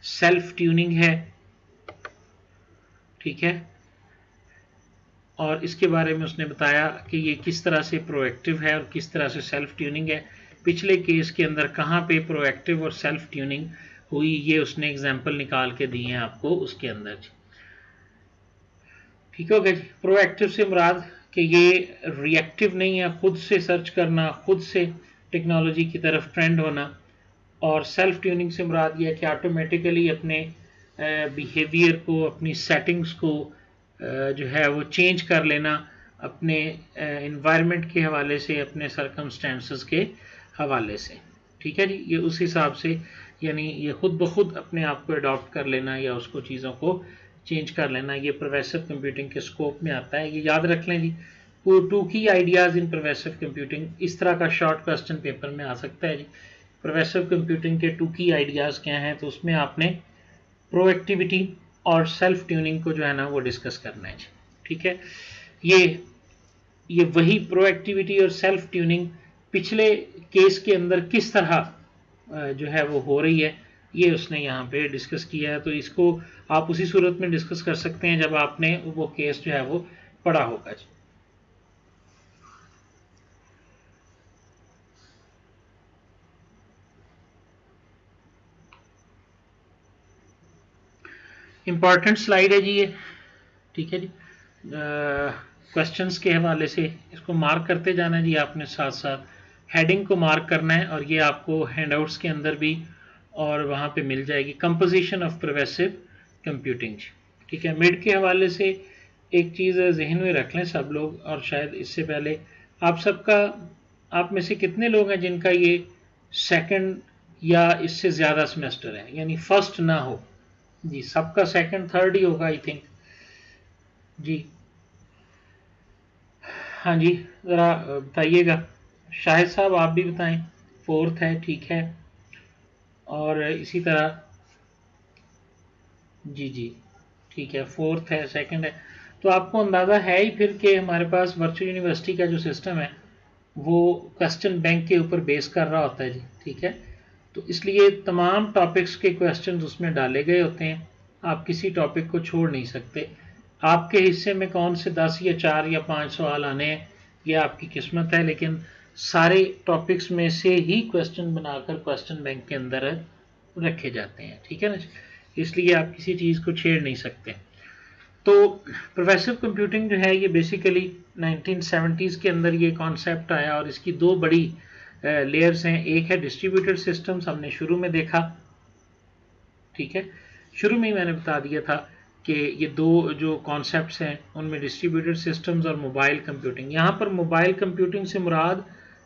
सेल्फ ट्यूनिंग है। ठीक है, और इसके बारे में उसने बताया कि ये किस तरह से प्रोएक्टिव है और किस तरह से सेल्फ ट्यूनिंग है। पिछले केस के अंदर कहाँ पे प्रोएक्टिव और सेल्फ ट्यूनिंग हुई, ये उसने एग्जांपल निकाल के दिए हैं आपको उसके अंदर जी। ठीक हो गया जी। प्रोएक्टिव से मुराद कि ये रिएक्टिव नहीं है, खुद से सर्च करना, खुद से टेक्नोलॉजी की तरफ ट्रेंड होना। और सेल्फ ट्यूनिंग से मुराद ये है कि ऑटोमेटिकली अपने बिहेवियर को, अपनी सेटिंग्स को जो है वो चेंज कर लेना अपने इन्वायरमेंट के हवाले से, अपने सर्कमस्टेंसेस के हवाले से। ठीक है जी, ये उस हिसाब से, यानी ये खुद ब खुद अपने आप को अडॉप्ट कर लेना या उसको चीज़ों को चेंज कर लेना, ये परवेसिव कंप्यूटिंग के स्कोप में आता है। ये याद रख लें जी। 2 की आइडियाज़ इन परवेसिव कंप्यूटिंग, इस तरह का शॉर्ट क्वेश्चन पेपर में आ सकता है जी। परवेसिव कंप्यूटिंग के 2 की आइडियाज़ क्या हैं, तो उसमें आपने प्रोएक्टिविटी और सेल्फ ट्यूनिंग को जो है ना वो डिस्कस करना है जी। ठीक है, ये वही प्रोएक्टिविटी और सेल्फ ट्यूनिंग पिछले केस के अंदर किस तरह जो है वो हो रही है, ये उसने यहाँ पे डिस्कस किया है। तो इसको आप उसी सूरत में डिस्कस कर सकते हैं जब आपने वो केस जो है वो पढ़ा होगा जी। इम्पॉर्टेंट स्लाइड है जी ये। ठीक है जी, क्वेश्चंस के हवाले से इसको मार्क करते जाना जी आपने साथ साथ, हेडिंग को मार्क करना है और ये आपको हैंडआउट्स के अंदर भी और वहाँ पे मिल जाएगी, कंपोजिशन ऑफ परवेसिव कंप्यूटिंग। ठीक है, मिड के हवाले से एक चीज़ जहन में रख लें सब लोग, और शायद इससे पहले आप में से कितने लोग हैं जिनका ये सेकंड या इससे ज़्यादा सेमेस्टर है, यानी फर्स्ट ना हो जी? सबका सेकंड थर्ड ही होगा आई थिंक जी। हाँ जी, ज़रा बताइएगा। शाहिद साहब आप भी बताएं। फोर्थ है, ठीक है, और इसी तरह जी जी, ठीक है, फोर्थ है, सेकंड है। तो आपको अंदाज़ा है ही फिर कि हमारे पास वर्चुअल यूनिवर्सिटी का जो सिस्टम है वो क्वेश्चन बैंक के ऊपर बेस कर रहा होता है जी। ठीक है, तो इसलिए तमाम टॉपिक्स के क्वेश्चन उसमें डाले गए होते हैं, आप किसी टॉपिक को छोड़ नहीं सकते। आपके हिस्से में कौन से 10 या 4 या 5 सवाल आने हैं ये आपकी किस्मत है, लेकिन सारे टॉपिक्स में से ही क्वेश्चन बनाकर क्वेश्चन बैंक के अंदर रखे जाते हैं। ठीक है ना, इसलिए आप किसी चीज़ को छेड़ नहीं सकते। तो प्रोफेसिव कंप्यूटिंग जो है ये बेसिकली 1970s के अंदर ये कॉन्सेप्ट आया, और इसकी दो बड़ी लेयर्स हैं। एक है डिस्ट्रीब्यूटेड सिस्टम्स, हमने शुरू में देखा। ठीक है, शुरू में ही मैंने बता दिया था कि ये दो जो कॉन्सेप्ट्स हैं उनमें डिस्ट्रीब्यूटेड सिस्टम्स और मोबाइल कंप्यूटिंग। यहाँ पर मोबाइल कंप्यूटिंग से मुराद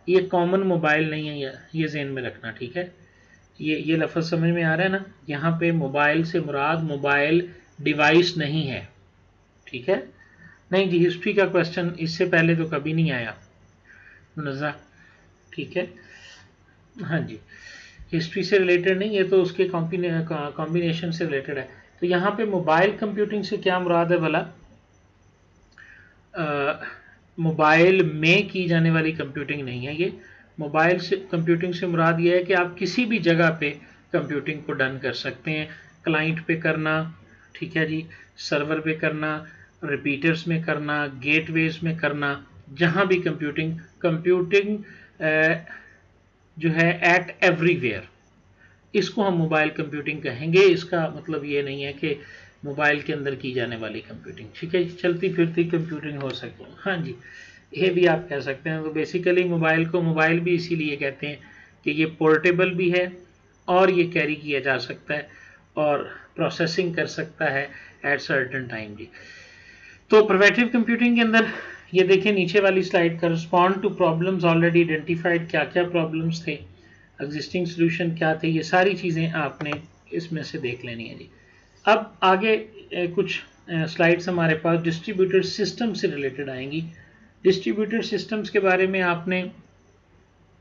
ये कॉमन मोबाइल नहीं है, ये ज़हन में रखना। ठीक है, ये लफ्ज़ समझ में आ रहा है ना? यहाँ पे मोबाइल से मुराद मोबाइल डिवाइस नहीं है। ठीक है, नहीं जी, हिस्ट्री का क्वेश्चन इससे पहले तो कभी नहीं आया नज़ा। ठीक है, हाँ जी, हिस्ट्री से रिलेटेड नहीं, ये तो उसके कॉम्बिनेशन से रिलेटेड है। तो यहाँ पे मोबाइल कंप्यूटिंग से क्या मुराद है भला? मोबाइल में की जाने वाली कंप्यूटिंग नहीं है ये। मोबाइल से कंप्यूटिंग से मुराद ये है कि आप किसी भी जगह पे कंप्यूटिंग को डन कर सकते हैं। क्लाइंट पे करना, ठीक है जी, सर्वर पे करना, रिपीटर्स में करना, गेटवेज में करना, जहाँ भी कंप्यूटिंग जो है एट एवरीवेयर, इसको हम मोबाइल कंप्यूटिंग कहेंगे। इसका मतलब ये नहीं है कि मोबाइल के अंदर की जाने वाली कंप्यूटिंग। ठीक है, चलती फिरती कंप्यूटिंग हो सके, हाँ जी, ये भी आप कह सकते हैं। तो बेसिकली मोबाइल को मोबाइल भी इसीलिए कहते हैं कि ये पोर्टेबल भी है और ये कैरी किया जा सकता है और प्रोसेसिंग कर सकता है एट सर्टेन टाइम जी। तो प्रिवेटिव कंप्यूटिंग के अंदर ये देखें नीचे वाली स्लाइड का, respond to problems already identified, क्या क्या प्रॉब्लम्स थे, एग्जिस्टिंग सोल्यूशन क्या थे, ये सारी चीज़ें आपने इसमें से देख लेनी है जी। अब आगे कुछ स्लाइड्स हमारे पास डिस्ट्रीब्यूटेड सिस्टम से रिलेटेड आएंगी। डिस्ट्रीब्यूटेड सिस्टम्स के बारे में आपने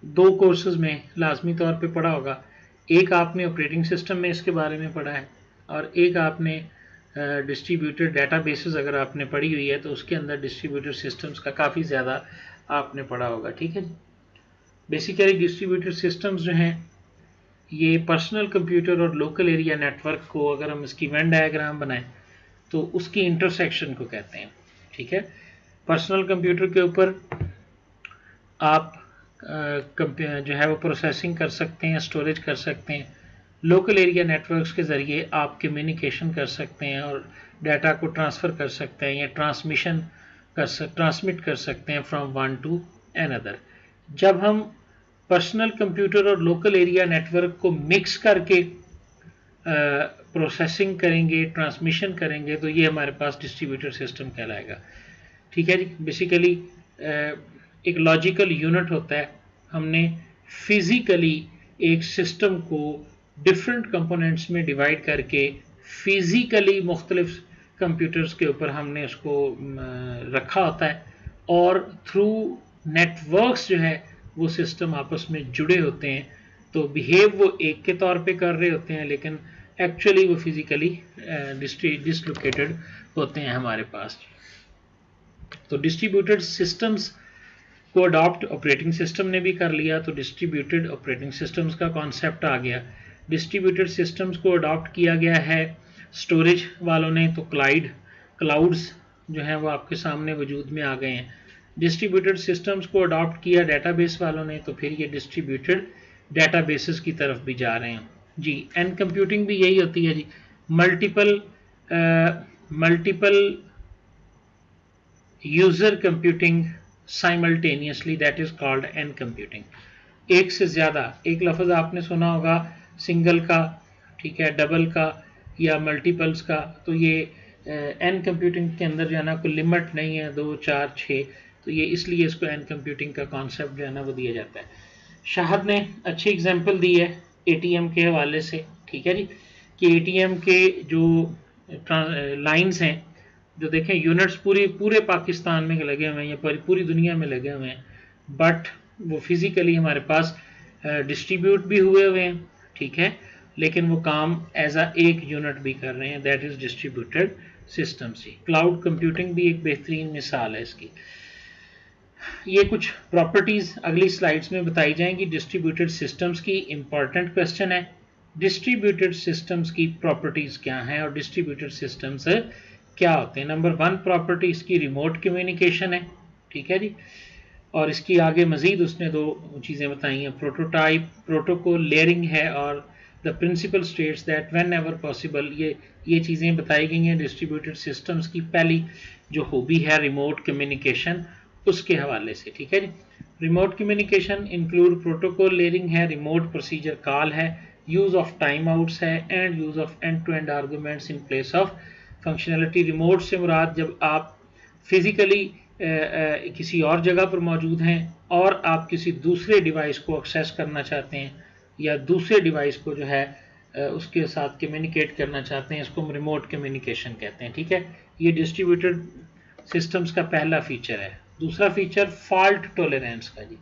दो कोर्सेज में लाजमी तौर पे पढ़ा होगा। एक आपने ऑपरेटिंग सिस्टम में इसके बारे में पढ़ा है, और एक आपने डिस्ट्रीब्यूटेड डेटाबेसेस अगर आपने पढ़ी हुई है तो उसके अंदर डिस्ट्रीब्यूटेड सिस्टम्स का काफ़ी ज़्यादा आपने पढ़ा होगा। ठीक है, बेसिकली डिस्ट्रीब्यूटेड सिस्टम्स जो हैं ये पर्सनल कंप्यूटर और लोकल एरिया नेटवर्क को, अगर हम इसकी वेन डायग्राम बनाएं तो उसकी इंटरसेक्शन को कहते हैं। ठीक है, पर्सनल कंप्यूटर के ऊपर आप जो है वो प्रोसेसिंग कर सकते हैं, स्टोरेज कर सकते हैं। लोकल एरिया नेटवर्क्स के ज़रिए आप कम्युनिकेशन कर सकते हैं और डाटा को ट्रांसफ़र कर सकते हैं या ट्रांसमिट कर सकते हैं फ्रॉम वन टू अनदर। जब हम पर्सनल कंप्यूटर और लोकल एरिया नेटवर्क को मिक्स करके प्रोसेसिंग करेंगे, ट्रांसमिशन करेंगे, तो ये हमारे पास डिस्ट्रीब्यूटेड सिस्टम कहलाएगा। ठीक है जी, बेसिकली एक लॉजिकल यूनिट होता है। हमने फिज़िकली एक सिस्टम को डिफरेंट कंपोनेंट्स में डिवाइड करके फिज़िकली मुख्तलिफ कंप्यूटर्स के ऊपर हमने उसको रखा होता है, और थ्रू नेटवर्क्स जो है वो सिस्टम आपस में जुड़े होते हैं। तो बिहेव वो एक के तौर पे कर रहे होते हैं, लेकिन एक्चुअली वो फिज़िकली डिसलोकेटेड होते हैं हमारे पास। तो डिस्ट्रीब्यूटेड सिस्टम्स को अडॉप्ट ऑपरेटिंग सिस्टम ने भी कर लिया, तो डिस्ट्रीब्यूटेड ऑपरेटिंग सिस्टम्स का कॉन्सेप्ट आ गया। डिस्ट्रीब्यूटेड सिस्टम्स को अडॉप्ट किया गया है स्टोरेज वालों ने, तो क्लाउड्स जो हैं वो आपके सामने वजूद में आ गए हैं। डिस्ट्रीब्यूटेड सिस्टम्स को अडॉप्ट किया डेटाबेस वालों ने, तो फिर ये डिस्ट्रीब्यूटेड डेटाबेसेस की तरफ भी जा रहे हैं जी। एंड कंप्यूटिंग भी यही होती है जी, multiple user computing simultaneously, that is called and computing. एक से ज़्यादा, एक लफ्ज़ आपने सुना होगा सिंगल का, ठीक है, डबल का या मल्टीपल्स का, तो ये एन कंप्यूटिंग के अंदर जो है ना कोई लिमिट नहीं है 2 4 6, तो ये इसलिए इसको एन कंप्यूटिंग का कॉन्सेप्ट जो है ना वो दिया जाता है। शाहद ने अच्छी एग्जांपल दी है एटीएम के हवाले से, ठीक है जी, कि एटीएम के जो लाइंस हैं, जो देखें यूनिट्स पूरे पाकिस्तान में लगे हुए हैं या पूरी दुनिया में लगे हुए हैं, बट वो फिज़िकली हमारे पास डिस्ट्रीब्यूट भी हुए हैं, ठीक है, लेकिन वो काम एज अ एक यूनिट भी कर रहे हैं, दैट इज़ डिस्ट्रीब्यूटेड सिस्टम से। क्लाउड कंप्यूटिंग भी एक बेहतरीन मिसाल है इसकी। ये कुछ प्रॉपर्टीज़ अगली स्लाइड्स में बताई जाएंगी। डिस्ट्रीब्यूटेड सिस्टम्स की इंपॉर्टेंट क्वेश्चन है, डिस्ट्रीब्यूटेड सिस्टम्स की प्रॉपर्टीज़ क्या हैं और डिस्ट्रीब्यूटेड सिस्टम्स क्या होते हैं। नंबर 1 प्रॉपर्टी इसकी रिमोट कम्युनिकेशन है, ठीक है जी, और इसकी आगे मज़ीद उसने 2 चीज़ें बताई हैं, प्रोटोटाइप, प्रोटोकॉल, लेयरिंग है, और the principal states that when ever possible, ये चीज़ें बताई गई हैं डिस्ट्रीब्यूटेड सिस्टम्स की। पहली जो हॉबी है रिमोट कम्युनिकेशन, उसके हवाले से, ठीक है जी। Remote communication include protocol layering है, रिमोट प्रोसीजर कॉल है, यूज़ ऑफ टाइम आउट्स है, and use of end to end arguments in place of functionality. Remote से मुराद जब आप फिज़िकली किसी और जगह पर मौजूद हैं और आप किसी दूसरे डिवाइस को एक्सेस करना चाहते हैं या दूसरे डिवाइस को जो है उसके साथ कम्युनिकेट करना चाहते हैं, इसको हम रिमोट कम्युनिकेशन कहते हैं, ठीक है। ये डिस्ट्रीब्यूटेड सिस्टम्स का पहला फीचर है। दूसरा फीचर फॉल्ट टॉलरेंस का जी,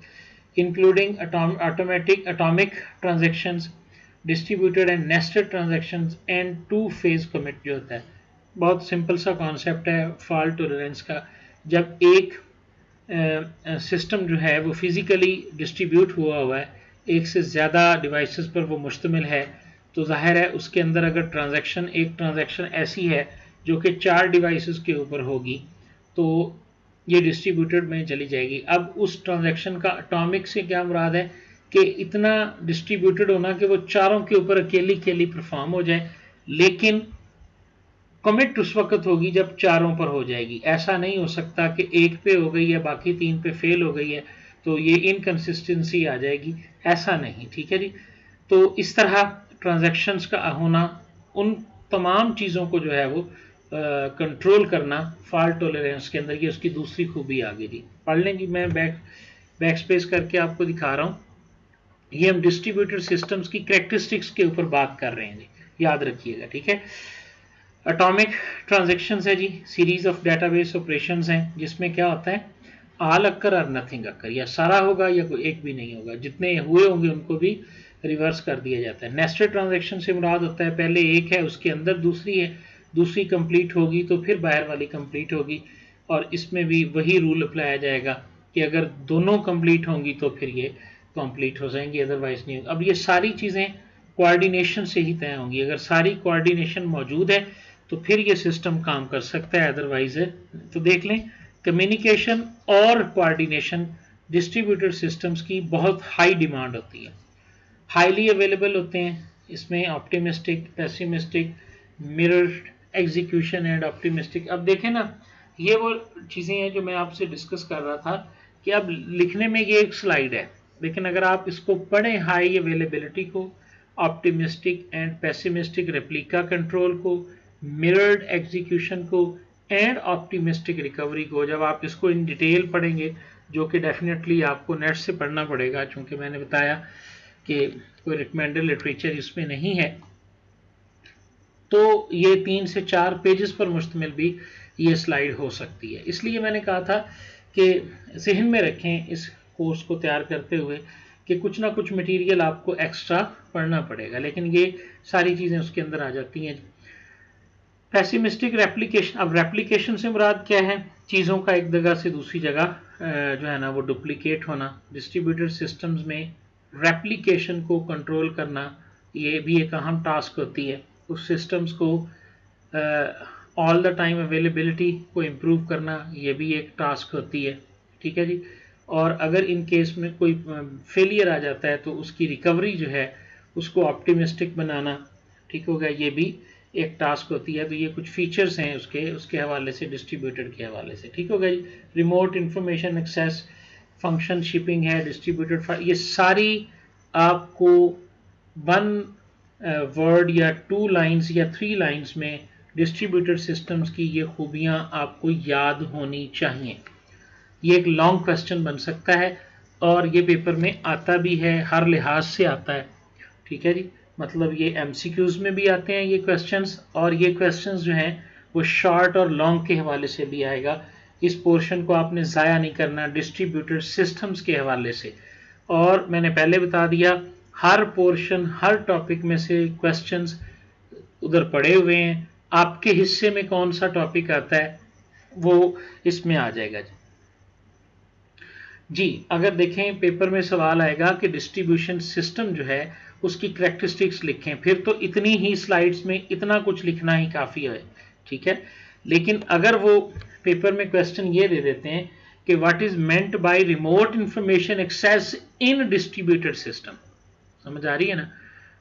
including atomic transactions, distributed and nested transactions and 2 phase commit जो होता है। बहुत सिंपल सा कॉन्सेप्ट है फॉल्ट टॉलरेंस का। जब एक सिस्टम जो है वो फिज़िकली डिस्ट्रीब्यूट हुआ है, एक से ज़्यादा डिवाइसेस पर वो मुश्तमिल है, तो जाहिर है उसके अंदर अगर एक ट्रांजैक्शन ऐसी है जो कि 4 डिवाइसेस के ऊपर होगी, तो ये डिस्ट्रीब्यूटेड में चली जाएगी। अब उस ट्रांजैक्शन का एटॉमिक से क्या मुराद है कि इतना डिस्ट्रीब्यूटेड होना कि वो चारों के ऊपर अकेली परफॉर्म हो जाए, लेकिन कमिट उस वक्त होगी जब चारों पर हो जाएगी। ऐसा नहीं हो सकता कि एक पे हो गई है बाकी 3 पे फेल हो गई है, तो ये इनकंसिस्टेंसी आ जाएगी, ऐसा नहीं, ठीक है जी। तो इस तरह ट्रांजैक्शंस का होना, उन तमाम चीज़ों को जो है वो कंट्रोल करना फॉल्ट टॉलरेंस के अंदर, ये उसकी दूसरी खूबी आ गई जी। पढ़ लें जी, मैं बैक स्पेस करके आपको दिखा रहा हूँ। ये हम डिस्ट्रीब्यूटेड सिस्टम्स की कैरेक्टरिस्टिक्स के ऊपर बात कर रहे हैं जी, याद रखिएगा, ठीक है। एटॉमिक ट्रांजैक्शंस है जी, सीरीज ऑफ डेटाबेस ऑपरेशंस हैं, जिसमें क्या होता है ऑल अक्कर और नथिंग अक्कर, या सारा होगा या कोई एक भी नहीं होगा, जितने हुए होंगे उनको भी रिवर्स कर दिया जाता है। नेस्टेड ट्रांजैक्शन से मुराद होता है पहले एक है उसके अंदर दूसरी है, दूसरी कंप्लीट होगी तो फिर बाहर वाली कंप्लीट होगी, और इसमें भी वही रूल अप्लाई जाएगा कि अगर दोनों कंप्लीट होंगी तो फिर ये कंप्लीट हो जाएंगी, अदरवाइज नहीं होगी। अब ये सारी चीज़ें कोऑर्डिनेशन से ही तय होंगी, अगर सारी कोऑर्डिनेशन मौजूद है तो फिर ये सिस्टम काम कर सकता है, अदरवाइज है। तो देख लें, कम्युनिकेशन और कोऑर्डिनेशन डिस्ट्रीब्यूटेड सिस्टम्स की बहुत हाई डिमांड होती है, हाईली अवेलेबल होते हैं। इसमें optimistic, pessimistic, mirrored execution and optimistic. अब देखें ना, ये वो चीज़ें हैं जो मैं आपसे डिस्कस कर रहा था कि अब लिखने में ये एक स्लाइड है, लेकिन अगर आप इसको पढ़ें, हाई अवेलेबिलिटी को, optimistic and pessimistic replica control को, मिरर्ड एग्जीक्यूशन को एंड ऑप्टिमिस्टिक रिकवरी को, जब आप इसको इन डिटेल पढ़ेंगे, जो कि डेफिनेटली आपको नेट से पढ़ना पड़ेगा, चूँकि मैंने बताया कि कोई रिकमेंडेड लिटरेचर इसमें नहीं है, तो ये 3 से 4 पेजेस पर मुश्तमिल भी ये स्लाइड हो सकती है। इसलिए मैंने कहा था कि जहन में रखें इस कोर्स को तैयार करते हुए कि कुछ ना कुछ मटेरियल आपको एक्स्ट्रा पढ़ना पड़ेगा, लेकिन ये सारी चीज़ें उसके अंदर आ जाती हैं। पेसिमिस्टिक रेप्लिकेशन, अब रेप्लिकेशन से मुराद क्या है, चीज़ों का एक जगह से दूसरी जगह जो है ना वो डुप्लीकेट होना। डिस्ट्रीब्यूटेड सिस्टम्स में रेप्लिकेशन को कंट्रोल करना ये भी एक अहम टास्क होती है। उस सिस्टम्स को ऑल द टाइम अवेलेबिलिटी को इम्प्रूव करना ये भी एक टास्क होती है, ठीक है जी। और अगर इन केस में कोई फेलियर आ जाता है तो उसकी रिकवरी जो है उसको ऑप्टिमिस्टिक बनाना, ठीक हो गया, ये भी एक टास्क होती है। तो ये कुछ फीचर्स हैं उसके हवाले से, डिस्ट्रीब्यूटेड के हवाले से, ठीक हो गया जी। Remote information access, function shipping है, डिस्ट्रीब्यूटेड फाइल, ये सारी आपको 1 वर्ड या 2 लाइंस या 3 लाइंस में डिस्ट्रीब्यूटेड सिस्टम्स की ये खूबियां आपको याद होनी चाहिए। ये एक लॉन्ग क्वेश्चन बन सकता है और ये पेपर में आता भी है, हर लिहाज से आता है। ठीक है जी, मतलब ये एमसीक्यूज में भी आते हैं ये क्वेश्चंस, और ये क्वेश्चंस जो हैं वो शॉर्ट और लॉन्ग के हवाले से भी आएगा। इस पोर्शन को आपने ज़ाया नहीं करना डिस्ट्रीब्यूटेड सिस्टम्स के हवाले से। और मैंने पहले बता दिया, हर पोर्शन, हर टॉपिक में से क्वेश्चंस उधर पड़े हुए हैं, आपके हिस्से में कौन सा टॉपिक आता है वो इसमें आ जाएगा जी। अगर देखें पेपर में सवाल आएगा कि डिस्ट्रीब्यूशन सिस्टम जो है उसकी कैरेक्टरिस्टिक्स लिखें, फिर तो इतनी ही स्लाइड्स में इतना कुछ लिखना ही काफ़ी है, ठीक है। लेकिन अगर वो पेपर में क्वेश्चन ये दे देते हैं कि what is meant by remote information access in distributed system, समझ आ रही है ना।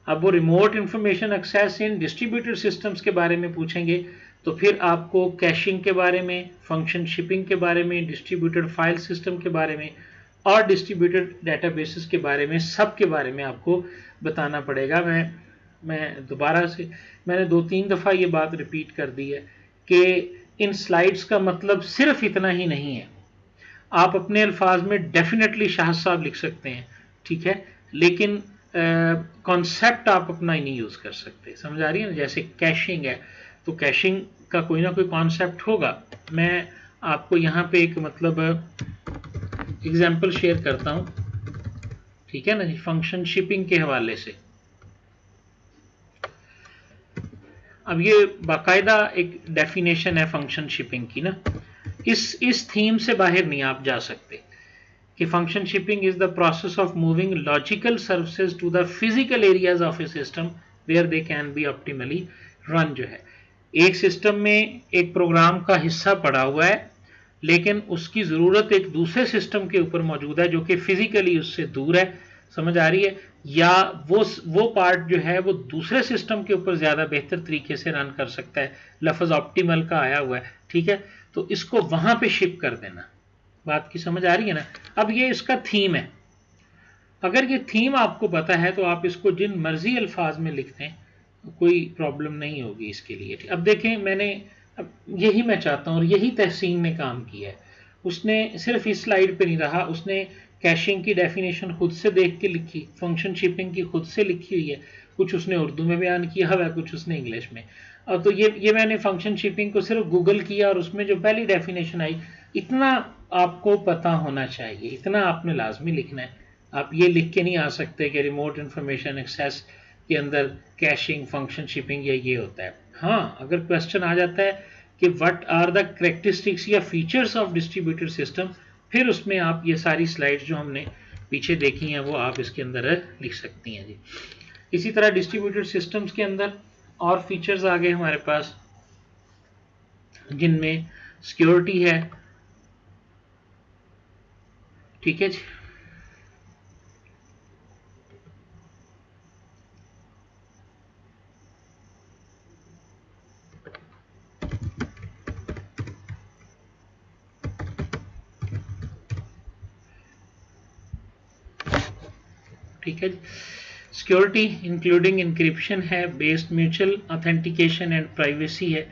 अब वो remote information access in distributed systems के बारे में पूछेंगे तो फिर आपको कैशिंग के बारे में, फंक्शन शिपिंग के बारे में, डिस्ट्रीब्यूटेड फाइल सिस्टम के बारे में और डिस्ट्रीब्यूटेड डेटाबेसेस के बारे में, सब के बारे में आपको बताना पड़ेगा। मैं दोबारा से, मैंने 2-3 दफ़ा ये बात रिपीट कर दी है कि इन स्लाइड्स का मतलब सिर्फ इतना ही नहीं है। आप अपने अल्फाज में डेफिनेटली शाह साहब लिख सकते हैं, ठीक है, लेकिन कॉन्सेप्ट आप अपना ही नहीं यूज़ कर सकते, समझ आ रही है ना। जैसे कैशिंग है तो कैशिंग का कोई ना कोई कॉन्सेप्ट होगा। मैं आपको यहाँ पे एक मतलब एग्जाम्पल शेयर करता हूँ, ठीक है ना जी, फंक्शन शिपिंग के हवाले से। अब ये बाकायदा एक डेफिनेशन है फंक्शन शिपिंग की ना, इस थीम से बाहर नहीं आप जा सकते कि function shipping is the process of moving logical services to the physical areas of a system where they can be optimally run. जो है एक सिस्टम में एक प्रोग्राम का हिस्सा पड़ा हुआ है लेकिन उसकी ज़रूरत एक दूसरे सिस्टम के ऊपर मौजूद है जो कि फिजिकली उससे दूर है, समझ आ रही है, या वो पार्ट जो है वो दूसरे सिस्टम के ऊपर ज़्यादा बेहतर तरीके से रन कर सकता है। लफ्ज़ ऑप्टिमल का आया हुआ है, ठीक है, तो इसको वहाँ पे शिप कर देना। बात की समझ आ रही है ना। अब ये इसका थीम है, अगर ये थीम आपको पता है तो आप इसको जिन मर्जी अल्फाज में लिखते हैं, कोई प्रॉब्लम नहीं होगी इसके लिए। अब देखें, मैंने अब यही मैं चाहता हूँ और यही तहसीन ने काम किया है। उसने सिर्फ इस स्लाइड पे नहीं रहा, उसने कैशिंग की डेफिनेशन खुद से देख के लिखी, फंक्शन शिपिंग की खुद से लिखी हुई है, कुछ उसने उर्दू में बयान किया हुआ है, कुछ उसने इंग्लिश में। और तो ये मैंने फंक्शन शिपिंग को सिर्फ गूगल किया और उसमें जो पहली डेफिनेशन आई, इतना आपको पता होना चाहिए, इतना आपने लाजमी लिखना है। आप ये लिख के नहीं आ सकते कि रिमोट इंफॉर्मेशन एक्सेस के अंदर कैशिंग, फंक्शन शिपिंग या ये होता है। हाँ, अगर क्वेश्चन आ जाता है कि व्हाट आर द कैरेक्टरिस्टिक्स या फीचर्स ऑफ डिस्ट्रीब्यूटेड सिस्टम, फिर उसमें आप ये सारी स्लाइड्स जो हमने पीछे देखी हैं वो आप इसके अंदर लिख सकती हैं जी। इसी तरह डिस्ट्रीब्यूटेड सिस्टम्स के अंदर और फीचर्स आ गए हमारे पास, जिनमें सिक्योरिटी है, ठीक है जी, ठीक है जी। सिक्योरिटी इंक्लूडिंग इंक्रिप्शन है, based mutual authentication and privacy है।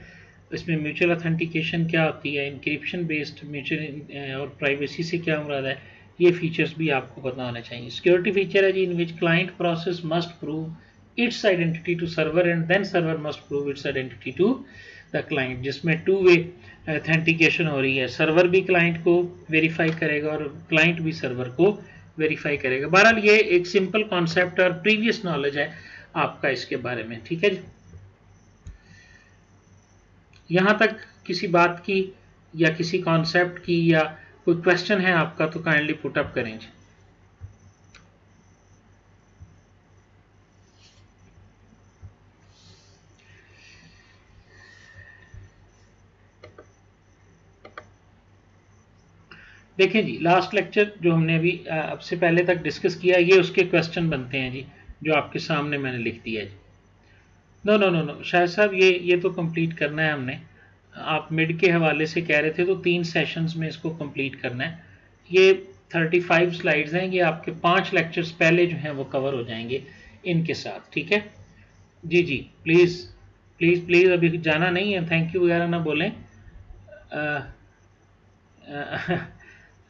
इसमें म्यूचुअल ऑथेंटिकेशन क्या होती है, इंक्रिप्शन बेस्ड म्यूचुअल और प्राइवेसी से क्या मुराद है, ये फीचर्स भी आपको पता होना चाहिए। सिक्योरिटी फीचर है जी, in which client process must prove its identity to server and then server must prove its identity to the client, जिसमें 2 वे ऑथेंटिकेशन हो रही है। सर्वर भी क्लाइंट को वेरीफाई करेगा और क्लाइंट भी सर्वर को वेरीफाई करेगा। बहरहाल ये एक सिंपल कॉन्सेप्ट और प्रीवियस नॉलेज है आपका इसके बारे में, ठीक है जी। यहां तक किसी बात की या किसी कॉन्सेप्ट की या कोई क्वेश्चन है आपका तो काइंडली पुट अप करें जी। देखें जी, लास्ट लेक्चर जो हमने अभी अब से पहले तक डिस्कस किया, ये उसके क्वेश्चन बनते हैं जी, जो आपके सामने मैंने लिख दिया है जी। नो शायद साहब, ये तो कंप्लीट करना है हमने। आप मिड के हवाले से कह रहे थे तो 3 सेशंस में इसको कंप्लीट करना है। ये 35 स्लाइड्स हैं, ये आपके 5 लेक्चर्स पहले जो हैं वो कवर हो जाएंगे इनके साथ, ठीक है जी जी। प्लीज़ प्लीज़ प्लीज़ अभी जाना नहीं है, थैंक यू वगैरह ना बोलें।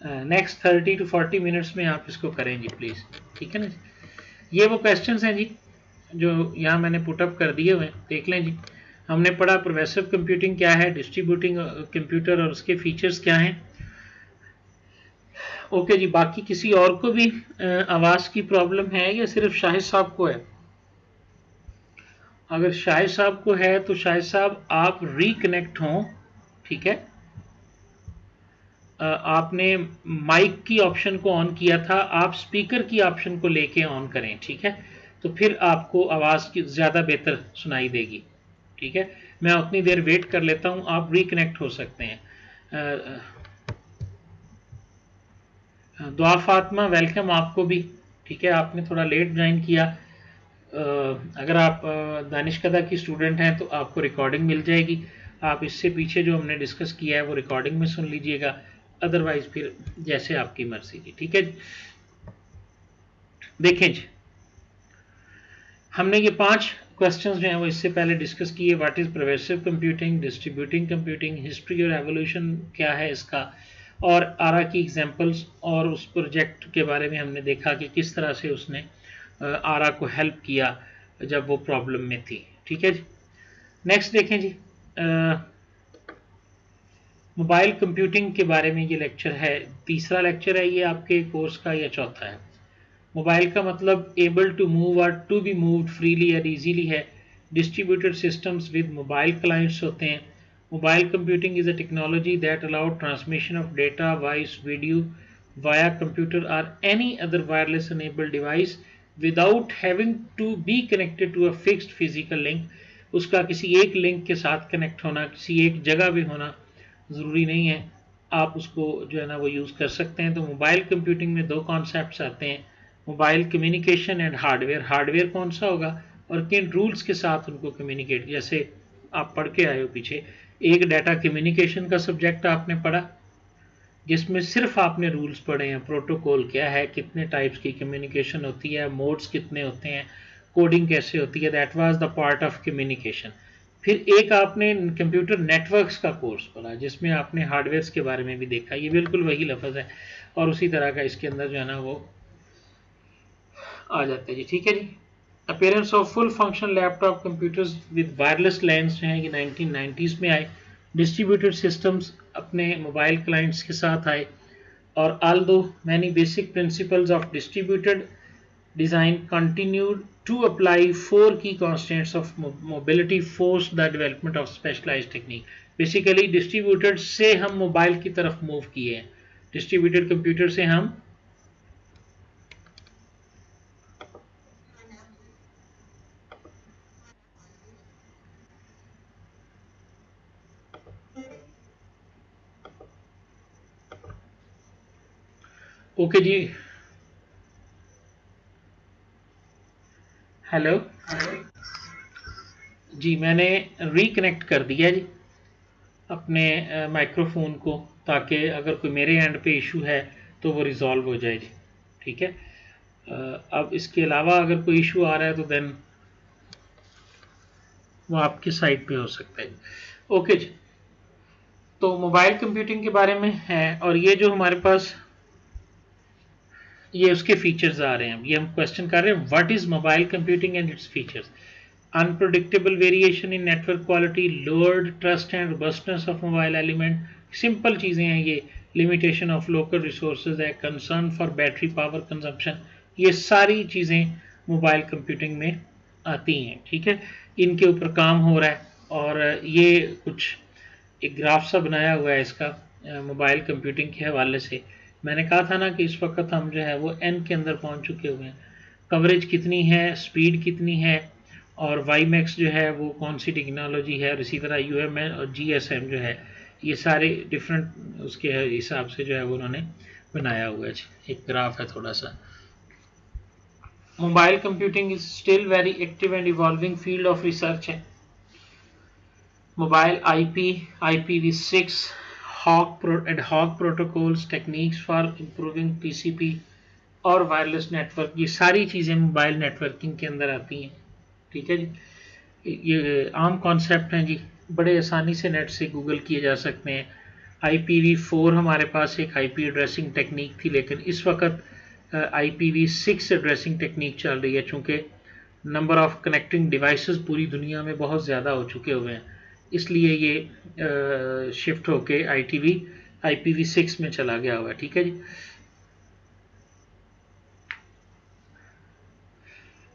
नेक्स्ट 30 to 40 मिनट्स में आप इसको करें जी प्लीज़, ठीक है ना जी। ये वो क्वेश्चंस हैं जी जो यहाँ मैंने पुटअप कर दिए हुए हैं, देख लें जी। हमने पढ़ा परवेसिव कंप्यूटिंग क्या है, डिस्ट्रीब्यूटिंग कंप्यूटर और उसके फीचर्स क्या हैं। ओके जी, बाकी किसी और को भी आवाज़ की प्रॉब्लम है या सिर्फ शाहिद साहब को है? अगर शाहिद साहब को है तो शाहिद साहब आप रिकनेक्ट हों, ठीक है। आपने माइक की ऑप्शन को ऑन किया था, आप स्पीकर की ऑप्शन को लेके ऑन करें, ठीक है, तो फिर आपको आवाज़ की ज़्यादा बेहतर सुनाई देगी, ठीक है। मैं उतनी देर वेट कर लेता हूँ, आप रिकनेक्ट हो सकते हैं। दुआ फातिमा वेलकम आपको भी, ठीक है, आपने थोड़ा लेट ज्वाइन किया। अगर आप दानिश कदा की स्टूडेंट हैं तो आपको रिकॉर्डिंग मिल जाएगी, आप इससे पीछे जो हमने डिस्कस किया है वो रिकॉर्डिंग में सुन लीजिएगा, अदरवाइज फिर जैसे आपकी मर्जी की, ठीक है। देखें जी, हमने ये 5 क्वेश्चंस जो हैं वो इससे पहले डिस्कस किए। What is pervasive computing, distributing computing, history और एवोल्यूशन क्या है इसका, और आरा की एग्जांपल्स, और उस प्रोजेक्ट के बारे में हमने देखा कि किस तरह से उसने आरा को हेल्प किया जब वो प्रॉब्लम में थी, ठीक है जी। नेक्स्ट देखें जी, मोबाइल कंप्यूटिंग के बारे में ये लेक्चर है, तीसरा लेक्चर है ये आपके कोर्स का, या चौथा है। मोबाइल का मतलब एबल टू मूव और टू बी मूव्ड फ्रीली और इजीली है। Distributed systems with mobile clients होते हैं। Mobile computing is a technology that allow transmission of data, voice, video via computer और any other wireless enabled device without having to be connected to a fixed physical link. उसका किसी एक link के साथ connect होना, किसी एक जगह भी होना ज़रूरी नहीं है, आप उसको जो है ना वो यूज़ कर सकते हैं। तो मोबाइल कंप्यूटिंग में 2 कॉन्सेप्ट्स आते हैं, mobile communication and hardware. Hardware कौन सा होगा और किन रूल्स के साथ उनको कम्युनिकेट, जैसे आप पढ़ के आए हो पीछे, एक डाटा कम्युनिकेशन का सब्जेक्ट आपने पढ़ा जिसमें सिर्फ आपने रूल्स पढ़े हैं, प्रोटोकॉल क्या है, कितने टाइप्स की कम्युनिकेशन होती है, मोड्स कितने होते हैं, कोडिंग कैसे होती है, that was the part of communication. फिर एक आपने कंप्यूटर नेटवर्क्स का कोर्स पढ़ा जिसमें आपने हार्डवेयर के बारे में भी देखा, ये बिल्कुल वही लफ्ज़ है और उसी तरह का इसके अंदर जो है ना वो आ जाता है जी, ठीक है जी। Appearance of full function laptop computers with wireless LANs जो हैं ये 1990s में आए। डिस्ट्रीब्यूटेड सिस्टम्स अपने मोबाइल क्लाइंट्स के साथ आए, और although many basic principles of distributed design continued to apply, 4 key constants of mobility forced the development of specialized technique. Basically distributed से हम मोबाइल की तरफ मूव किए हैं, डिस्ट्रीब्यूटेड कंप्यूटर से हम ओके जी, हेलो जी, मैंने रिकनेक्ट कर दिया जी अपने माइक्रोफोन को, ताकि अगर कोई मेरे एंड पे इशू है तो वो रिजॉल्व हो जाए जी, ठीक है। अब इसके अलावा अगर कोई इशू आ रहा है तो देन वो आपकी साइड पे हो सकता है। ओके जी, तो मोबाइल कंप्यूटिंग के बारे में है, और ये जो हमारे पास ये उसके फीचर्स आ रहे हैं, ये हम क्वेश्चन कर रहे हैं, what is mobile computing and its features. Unpredictable variation in network quality, lowered trust and robustness of mobile element, simple चीज़ें हैं ये, लिमिटेशन ऑफ लोकल रिसोर्सेज है, concern for battery power consumption, ये सारी चीज़ें मोबाइल कंप्यूटिंग में आती हैं, ठीक है। इनके ऊपर काम हो रहा है, और ये कुछ एक ग्राफ सा बनाया हुआ है इसका मोबाइल कंप्यूटिंग के हवाले से। मैंने कहा था ना कि इस वक्त हम जो है वो एन के अंदर पहुंच चुके हुए हैं, कवरेज कितनी है, स्पीड कितनी है, और वाई मैक्स जो है वो कौन सी टेक्नोलॉजी है, और इसी तरह यूएमएल और जीएसएम जो है, ये सारे डिफरेंट उसके हिसाब से जो है वो उन्होंने बनाया हुआ है। एक ग्राफ है थोड़ा सा। Mobile computing is still very active and evolving field of research है। Mobile IP, IPv6, adhoc protocols, techniques for improving PCP और वायरलेस नेटवर्क, ये सारी चीज़ें मोबाइल नेटवर्किंग के अंदर आती हैं। ठीक है जी, ये आम कॉन्सेप्ट हैं जी, बड़े आसानी से नेट से गूगल किए जा सकते हैं। IPv4 हमारे पास एक IP एड्रेसिंग टेक्निक थी, लेकिन इस वक्त IPv6 एड्रेसिंग टेक्निक चल रही है, चूँकि नंबर ऑफ कनेक्टिंग डिवाइसेस पूरी दुनिया में बहुत ज़्यादा हो चुके हुए हैं, इसलिए ये शिफ्ट होके IPv6 में चला गया हुआ है। ठीक है जी।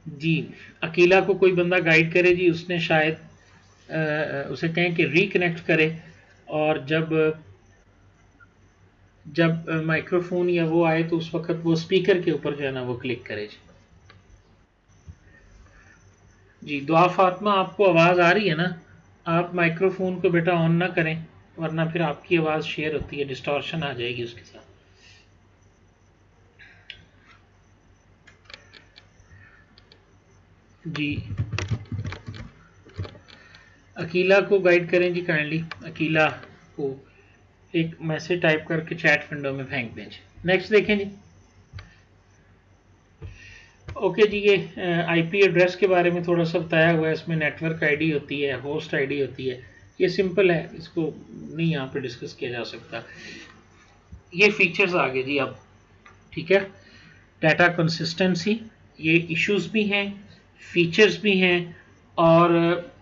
जी, अकीला को कोई बंदा गाइड करे जी, उसने शायद उसे कहें कि रिकनेक्ट करे, और जब माइक्रोफोन या वो आए तो उस वक्त वो स्पीकर के ऊपर जो है ना वो क्लिक करे जी। जी, दुआ फातिमा, आपको आवाज़ आ रही है ना? आप माइक्रोफोन को बेटा ऑन ना करें, वरना फिर आपकी आवाज़ शेयर होती है, डिस्टॉर्शन आ जाएगी उसके साथ। जी, अकीला को गाइड करें जी काइंडली। अकीला को एक मैसेज टाइप करके चैट विंडो में फेंक दें। नेक्स्ट देखें जी। ओके जी, ये IP एड्रेस के बारे में थोड़ा सा बताया हुआ है। इसमें नेटवर्क आईडी होती है, होस्ट आईडी होती है, ये सिंपल है, इसको नहीं यहाँ पे डिस्कस किया जा सकता। ये फीचर्स आ गए जी अब। ठीक है, डाटा कंसिस्टेंसी, ये इश्यूज भी हैं, फीचर्स भी हैं और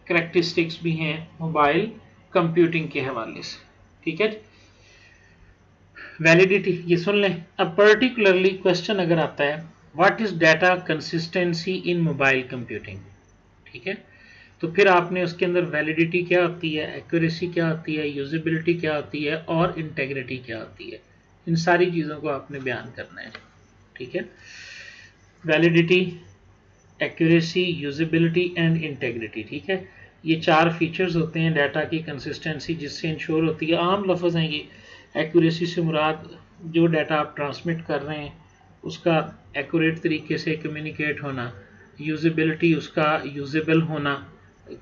करैक्टरिस्टिक्स भी हैं मोबाइल कंप्यूटिंग के हवाले से। ठीक है, वैलिडिटी, ये सुन लें। अब पर्टिकुलरली क्वेश्चन अगर आता है what is data consistency in mobile computing, ठीक है, तो फिर आपने उसके अंदर वैलिडिटी क्या होती है, एक्यूरेसी क्या होती है, यूजेबिलिटी क्या होती है और इंटेग्रिटी क्या होती है, इन सारी चीज़ों को आपने बयान करना है। ठीक है, validity, accuracy, usability and integrity. ठीक है, ये 4 फीचर्स होते हैं डाटा की कंसिस्टेंसी जिससे इंश्योर होती है। आम लफ्ज़ हैं ये। एक्यूरेसी से मुराद जो डाटा आप ट्रांसमिट कर रहे हैं उसका एक्यूरेट तरीके से कम्युनिकेट होना, यूजेबिलिटी उसका यूजेबल होना,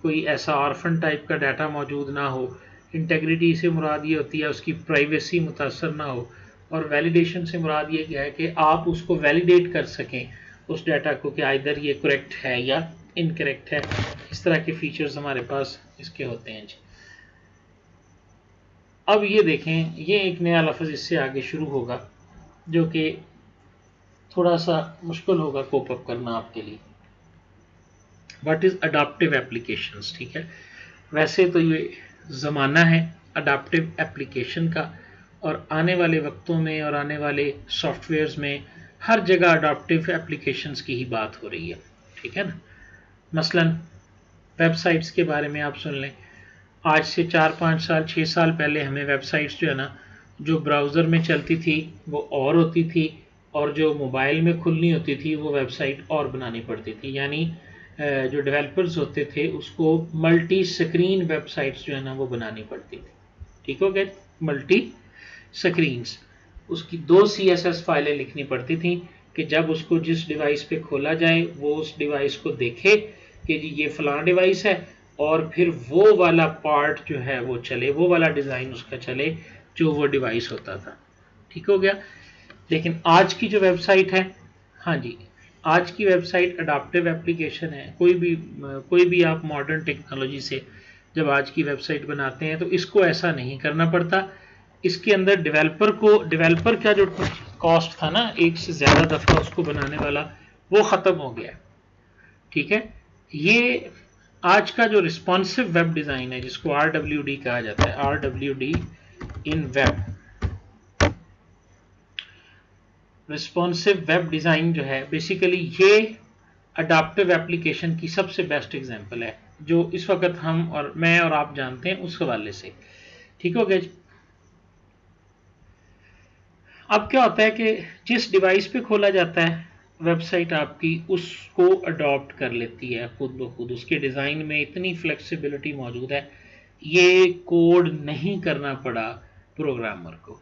कोई ऐसा ऑर्फन टाइप का डाटा मौजूद ना हो। इंटेग्रिटी से मुराद ये होती है उसकी प्राइवेसी मुतासर ना हो, और वैलिडेशन से मुराद ये है कि आप उसको वैलिडेट कर सकें उस डाटा को कि आइदर ये करेक्ट है या इनकरेक्ट है। इस तरह के फीचर्स हमारे पास इसके होते हैं जी। अब ये देखें, ये एक नया लफ्ज़ इससे आगे शुरू होगा जो कि थोड़ा सा मुश्किल होगा कोप अप करना आपके लिए। What is adaptive applications. ठीक है, वैसे तो ये ज़माना है अडाप्टिव एप्लीकेशन का, और आने वाले वक्तों में और आने वाले सॉफ्टवेयर्स में हर जगह अडाप्टिव एप्लीकेशंस की ही बात हो रही है। ठीक है ना, मसलन वेबसाइट्स के बारे में आप सुन लें। आज से 4-5 साल 6 साल पहले हमें वेबसाइट्स जो है ना, जो ब्राउज़र में चलती थी वो और होती थी, और जो मोबाइल में खुलनी होती थी वो वेबसाइट और बनानी पड़ती थी। यानी जो डेवलपर्स होते थे उसको मल्टी स्क्रीन वेबसाइट्स जो है ना वो बनानी पड़ती थी। ठीक हो गया, मल्टी स्क्रीन्स, उसकी 2 CSS फाइलें लिखनी पड़ती थी कि जब उसको जिस डिवाइस पे खोला जाए वो उस डिवाइस को देखे कि जी ये फलां डिवाइस है, और फिर वो वाला पार्ट जो है वो चले, वो वाला डिज़ाइन उसका चले जो वो डिवाइस होता था। ठीक हो गया। लेकिन आज की जो वेबसाइट है, हाँ जी, आज की वेबसाइट अडाप्टिव एप्लीकेशन है। कोई भी आप मॉडर्न टेक्नोलॉजी से जब आज की वेबसाइट बनाते हैं तो इसको ऐसा नहीं करना पड़ता। इसके अंदर डेवलपर का जो कॉस्ट था ना, एक से ज़्यादा दफ़ा उसको बनाने वाला, वो ख़त्म हो गया। ठीक है, ये आज का जो रिस्पॉन्सिव वेब डिज़ाइन है जिसको RWD कहा जाता है, RWD इन वेब, रिस्पॉन्सिव वेब डिज़ाइन जो है, बेसिकली ये अडाप्टिव एप्लीकेशन की सबसे बेस्ट एग्जांपल है जो इस वक्त हम और मैं और आप जानते हैं उस हवाले से। ठीक हो गया जी। अब क्या होता है कि जिस डिवाइस पे खोला जाता है वेबसाइट आपकी, उसको अडॉप्ट कर लेती है खुद ब खुद। उसके डिज़ाइन में इतनी फ्लेक्सिबिलिटी मौजूद है, ये कोड नहीं करना पड़ा प्रोग्रामर को।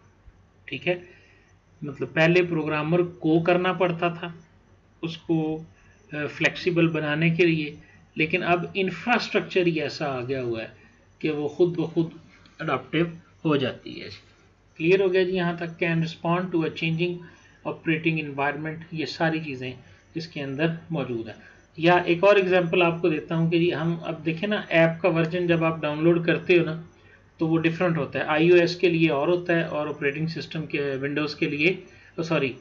ठीक है, मतलब पहले प्रोग्रामर को करना पड़ता था उसको फ्लेक्सिबल बनाने के लिए, लेकिन अब इंफ्रास्ट्रक्चर ही ऐसा आ गया हुआ है कि वो खुद ब खुद अडॉप्टिव हो जाती है। क्लियर हो गया जी यहाँ तक? Can respond to a changing operating environment, ये सारी चीज़ें इसके अंदर मौजूद है। या एक और एग्जांपल आपको देता हूँ कि जी हम अब देखें ना, ऐप का वर्जन जब आप डाउनलोड करते हो ना तो वो डिफरेंट होता है। iOS के लिए और होता है और ऑपरेटिंग सिस्टम के विंडोज़ के लिए, सॉरी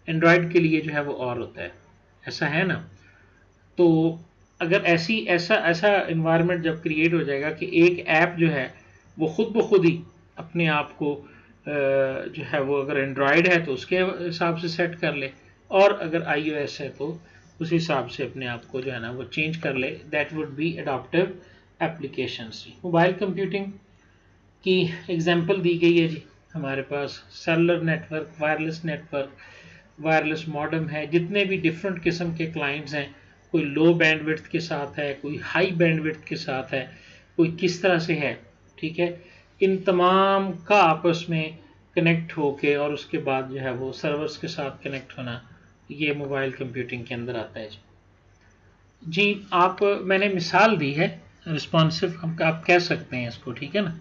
एंड्रॉयड के लिए जो है वो और होता है, ऐसा है ना। तो अगर ऐसा ऐसा इन्वायरमेंट जब क्रिएट हो जाएगा कि एक ऐप जो है वो खुद ब खुद ही अपने आप को जो है वो अगर एंड्रॉयड है तो उसके हिसाब से सेट कर ले, और अगर iOS है तो उस हिसाब से अपने आप को जो है ना वो चेंज कर ले, that would be adaptive applications. Mobile computing की एग्जांपल दी गई है जी, हमारे पास cellular network, wireless network, wireless modem है, जितने भी डिफरेंट किस्म के क्लाइंट्स हैं, कोई लो बैंडविड्थ के साथ है, कोई हाई बैंडविड्थ के साथ है, कोई किस तरह से है, ठीक है। इन तमाम का आपस में कनेक्ट होके और उसके बाद जो है वो सर्वर्स के साथ कनेक्ट होना, ये मोबाइल कंप्यूटिंग के अंदर आता है जी। आप मैंने मिसाल दी है, रिस्पॉन्सिव हम आप कह सकते हैं इसको, ठीक है ना,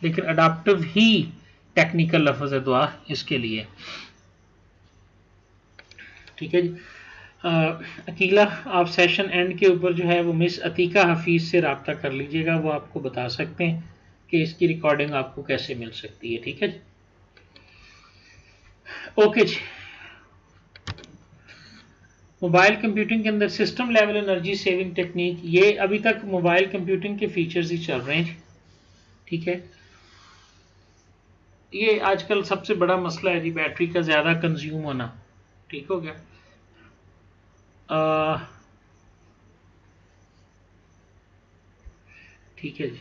लेकिन अडाप्टिव ही टेक्निकल लफ्ज़ है दुआ इसके लिए, ठीक है जी। अकीला, आप सेशन एंड के ऊपर जो है वो मिस अतीका हफीज़ से रब्ता कर लीजिएगा, वो आपको बता सकते हैं कि इसकी रिकॉर्डिंग आपको कैसे मिल सकती है, ठीक है जी। ओके जी। मोबाइल कंप्यूटिंग के अंदर system level energy saving technique, ये अभी तक मोबाइल कंप्यूटिंग के फीचर्स ही चल रहे हैं, ठीक है। ये आजकल सबसे बड़ा मसला है जी, बैटरी का ज़्यादा कंज्यूम होना, ठीक हो गया। ठीक है जी।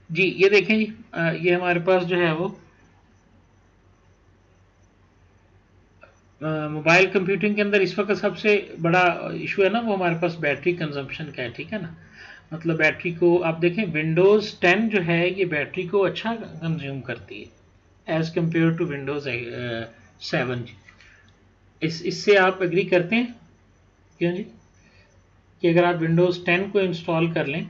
जी ये देखें जी, ये हमारे पास जो है वो मोबाइल कंप्यूटिंग के अंदर इस वक्त सबसे बड़ा इशू है ना, वो हमारे पास बैटरी कंजम्पशन का है, ठीक है ना। मतलब बैटरी को आप देखें, विंडोज़ 10 जो है ये बैटरी को अच्छा कंज्यूम करती है एज़ कम्पेयर टू विंडोज़ 7। इससे आप एग्री करते हैं क्यों जी, कि अगर आप विंडोज़ 10 को इंस्टॉल कर लें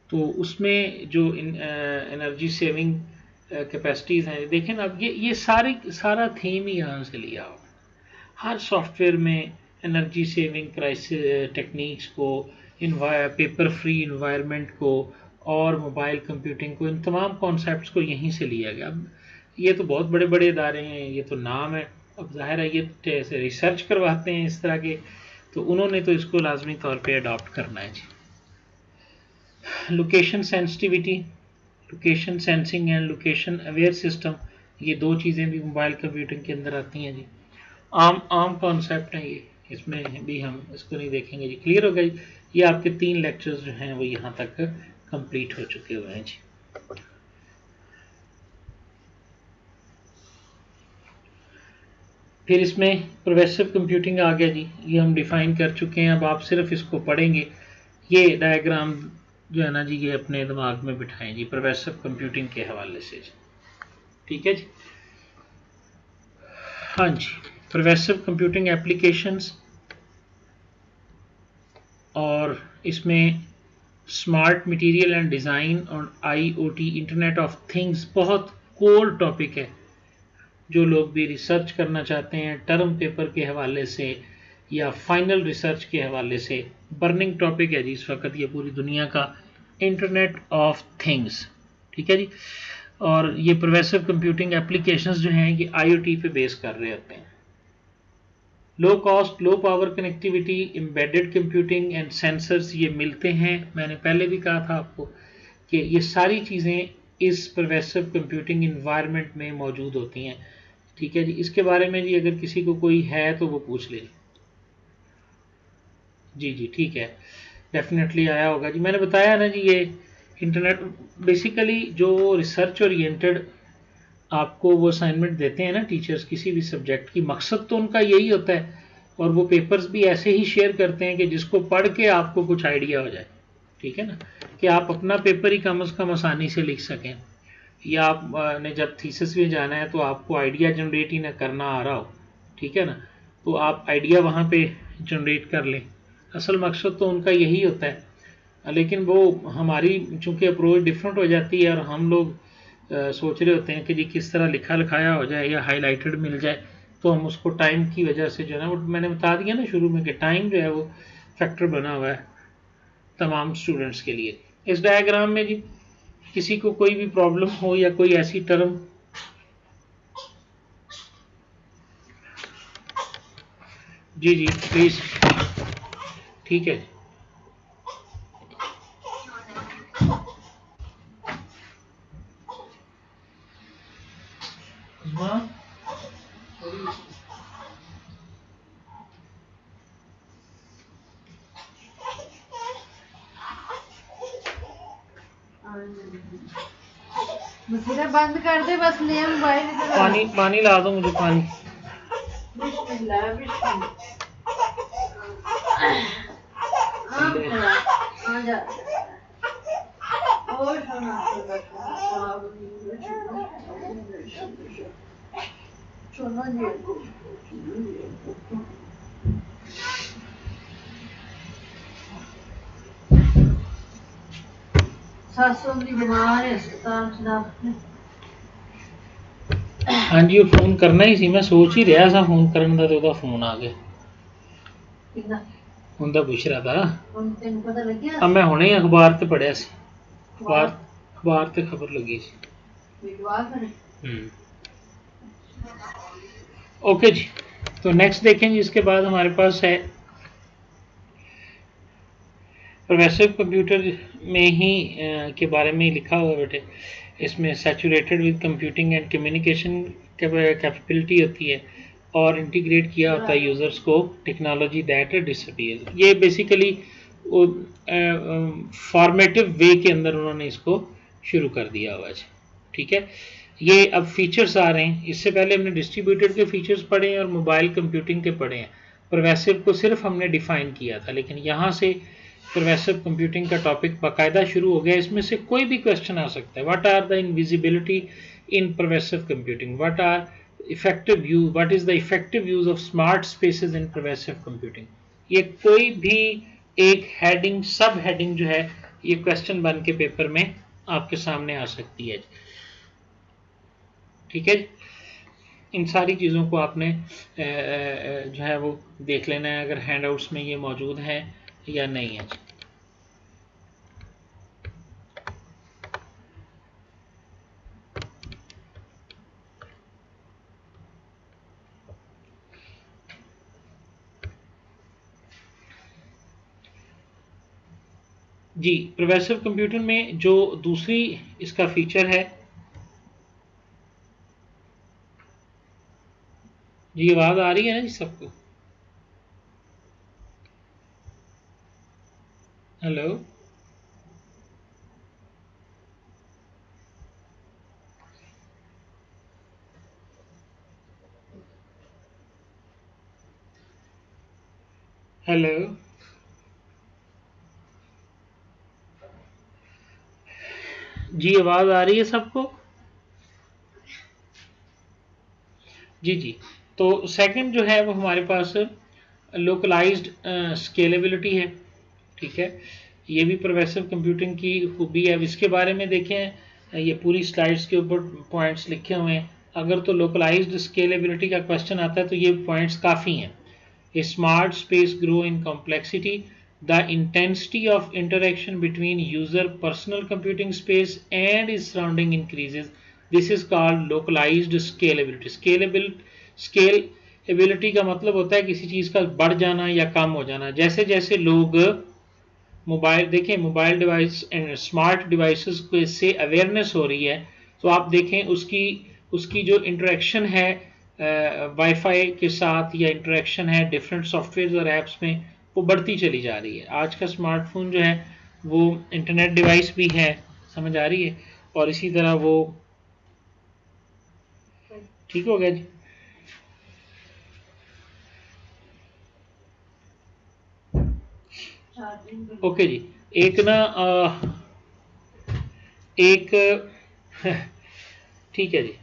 तो उसमें जो एनर्जी सेविंग कैपेसिटीज़ हैं, देखें ना, अब ये सारा थीम ही यहाँ से लिया हो। हर सॉफ्टवेयर में एनर्जी सेविंग टेक्निक्स को, पेपर फ्री इन्वायरमेंट को और मोबाइल कंप्यूटिंग को, इन तमाम कॉन्सेप्ट्स को यहीं से लिया गया। अब ये तो बहुत बड़े बड़े इदारे हैं, ये तो नाम है, अब जाहिर है ये ऐसे रिसर्च करवाते हैं इस तरह के, तो उन्होंने तो इसको लाजमी तौर पे अडॉप्ट करना है जी। Location sensitivity, location sensing and location aware system, ये दो चीज़ें भी मोबाइल कंप्यूटिंग के अंदर आती हैं जी। आम कॉन्सेप्ट है ये, इसमें भी हम इसको नहीं देखेंगे जी। क्लियर हो गया जी। ये आपके 3 लेक्चर्स जो हैं वो यहाँ तक कंप्लीट हो चुके हुए हैं जी। फिर इसमें परवेसिव कंप्यूटिंग आ गया जी, ये हम डिफाइन कर चुके हैं, अब आप सिर्फ इसको पढ़ेंगे। ये डायग्राम जो है ना जी, ये अपने दिमाग में बिठाएं जी, परवेसिव कंप्यूटिंग के हवाले से जी, ठीक है जी। हाँ जी, परवेसिव कंप्यूटिंग एप्लीकेशंस, और इसमें स्मार्ट मटेरियल एंड डिज़ाइन और IoT, इंटरनेट ऑफ थिंग्स, बहुत कोर टॉपिक है। जो लोग भी रिसर्च करना चाहते हैं टर्म पेपर के हवाले से या फाइनल रिसर्च के हवाले से, बर्निंग टॉपिक है जी इस वक्त ये पूरी दुनिया का, इंटरनेट ऑफ थिंग्स, ठीक है जी। और ये परवेसिव कंप्यूटिंग एप्लीकेशंस जो हैं ये IoT पे बेस कर रहे होते हैं। Low cost, low power connectivity, embedded computing and sensors, ये मिलते हैं। मैंने पहले भी कहा था आपको कि ये सारी चीज़ें इस परवेसिव कंप्यूटिंग इन्वायरमेंट में मौजूद होती हैं, ठीक है जी। इसके बारे में जी अगर किसी को कोई है तो वो पूछ ले जी, ठीक है, डेफिनेटली आया होगा जी। मैंने बताया ना जी, ये इंटरनेट बेसिकली जो रिसर्च ओरिएंटेड आपको वो असाइनमेंट देते हैं ना टीचर्स किसी भी सब्जेक्ट की, मकसद तो उनका यही होता है, और वो पेपर्स भी ऐसे ही शेयर करते हैं कि जिसको पढ़ के आपको कुछ आइडिया हो जाए, ठीक है ना, कि आप अपना पेपर ही कम से कम आसानी से लिख सकें, या आपने जब थीसिस में जाना है तो आपको आइडिया जनरेट ही ना करना आ रहा हो, ठीक है ना, तो आप आइडिया वहाँ पे जनरेट कर लें। असल मकसद तो उनका यही होता है लेकिन वो हमारी चूंकि अप्रोच डिफरेंट हो जाती है और हम लोग सोच रहे होते हैं कि जी किस तरह लिखा लिखाया हो जाए या हाईलाइटेड मिल जाए, तो हम उसको टाइम की वजह से जो है ना, वो मैंने बता दिया ना शुरू में कि टाइम जो है वो फैक्टर बना हुआ है तमाम स्टूडेंट्स के लिए। इस डायग्राम में जी किसी को कोई भी प्रॉब्लम हो या कोई ऐसी टर्म, जी जी प्लीज, ठीक है। मुझे बंद कर दे बस, ले मोबाइल। पानी पानी ला दो मुझे, पानी। बिस्मिल्लाह बिस्मिल्लाह। और सुनो जी, सासों की बीमार है अस्पताल। हाँ जी, वो फोन करना ही सी, मैं सोच ही रहा था फोन करने का, तो ਉਹਦਾ फोन आ गया। उनका पूछ रहा था। पता लग गया? अब मैं हुणे ही अखबार ते पढ़िया सी, अखबार ते खबर लगी सी। ओके जी, तो नेक्स्ट देखें जी। इसके बाद हमारे पास है प्रोग्रेसिव कंप्यूटर में ही के बारे में ही लिखा हुआ बेटे। इसमें saturated with computing and communication capability होती है और इंटीग्रेट किया होता है यूजर्स को टेक्नोलॉजी दैट डिसअपियर। ये बेसिकली फॉर्मेटिव वे के अंदर उन्होंने इसको शुरू कर दिया हुआ है, ठीक है। ये अब फीचर्स आ रहे हैं। इससे पहले हमने डिस्ट्रीब्यूटेड के फीचर्स पढ़े हैं और मोबाइल कंप्यूटिंग के पढ़े हैं। प्रोग्रेसिव को सिर्फ हमने डिफाइन किया था, लेकिन यहाँ से प्रोग्रेसिव कंप्यूटिंग का टॉपिक बाकायदा शुरू हो गया। इसमें से कोई भी क्वेश्चन आ सकता है। What are the invisibility in progressive computing, what are effective use, what is the effective use of smart spaces in progressive computing. ये कोई भी एक हेडिंग, सब हेडिंग जो है, ये क्वेश्चन बन के पेपर में आपके सामने आ सकती है, ठीक है। इन सारी चीज़ों को आपने जो है वो देख लेना है, अगर हैंडआउट्स में ये मौजूद है या नहीं है। जी, प्रोग्रेसिव कंप्यूटर में जो दूसरी इसका फीचर है जी, आवाज आ रही है ना जी सबको? हेलो, हेलो, जी आवाज आ रही है सबको? जी जी। तो सेकंड जो है वो हमारे पास लोकलाइज्ड स्केलेबिलिटी है, ठीक है। ये भी प्रोग्रेसिव कंप्यूटिंग की खूबी है। अब इसके बारे में देखें, ये पूरी स्लाइड्स के ऊपर पॉइंट्स लिखे हुए हैं। अगर तो लोकलाइज्ड स्केलेबिलिटी का क्वेश्चन आता है तो ये पॉइंट्स काफ़ी हैं। A smart space grow in complexity. The intensity of interaction between user personal computing space and its surrounding increases. This is called localized scalability. Scalability का मतलब होता है किसी चीज़ का बढ़ जाना या कम हो जाना। जैसे जैसे लोग मोबाइल देखें, mobile device and smart devices को इससे अवेयरनेस हो रही है, तो आप देखें उसकी जो इंटरेक्शन है वाईफाई के साथ या इंटरेक्शन है डिफरेंट सॉफ्टवेयर और ऐप्स में, वो बढ़ती चली जा रही है। आज का स्मार्टफोन जो है वो इंटरनेट डिवाइस भी है, समझ आ रही है, और इसी तरह वो ठीक हो गया जी। ओके जी। एक ना एक ठीक है जी,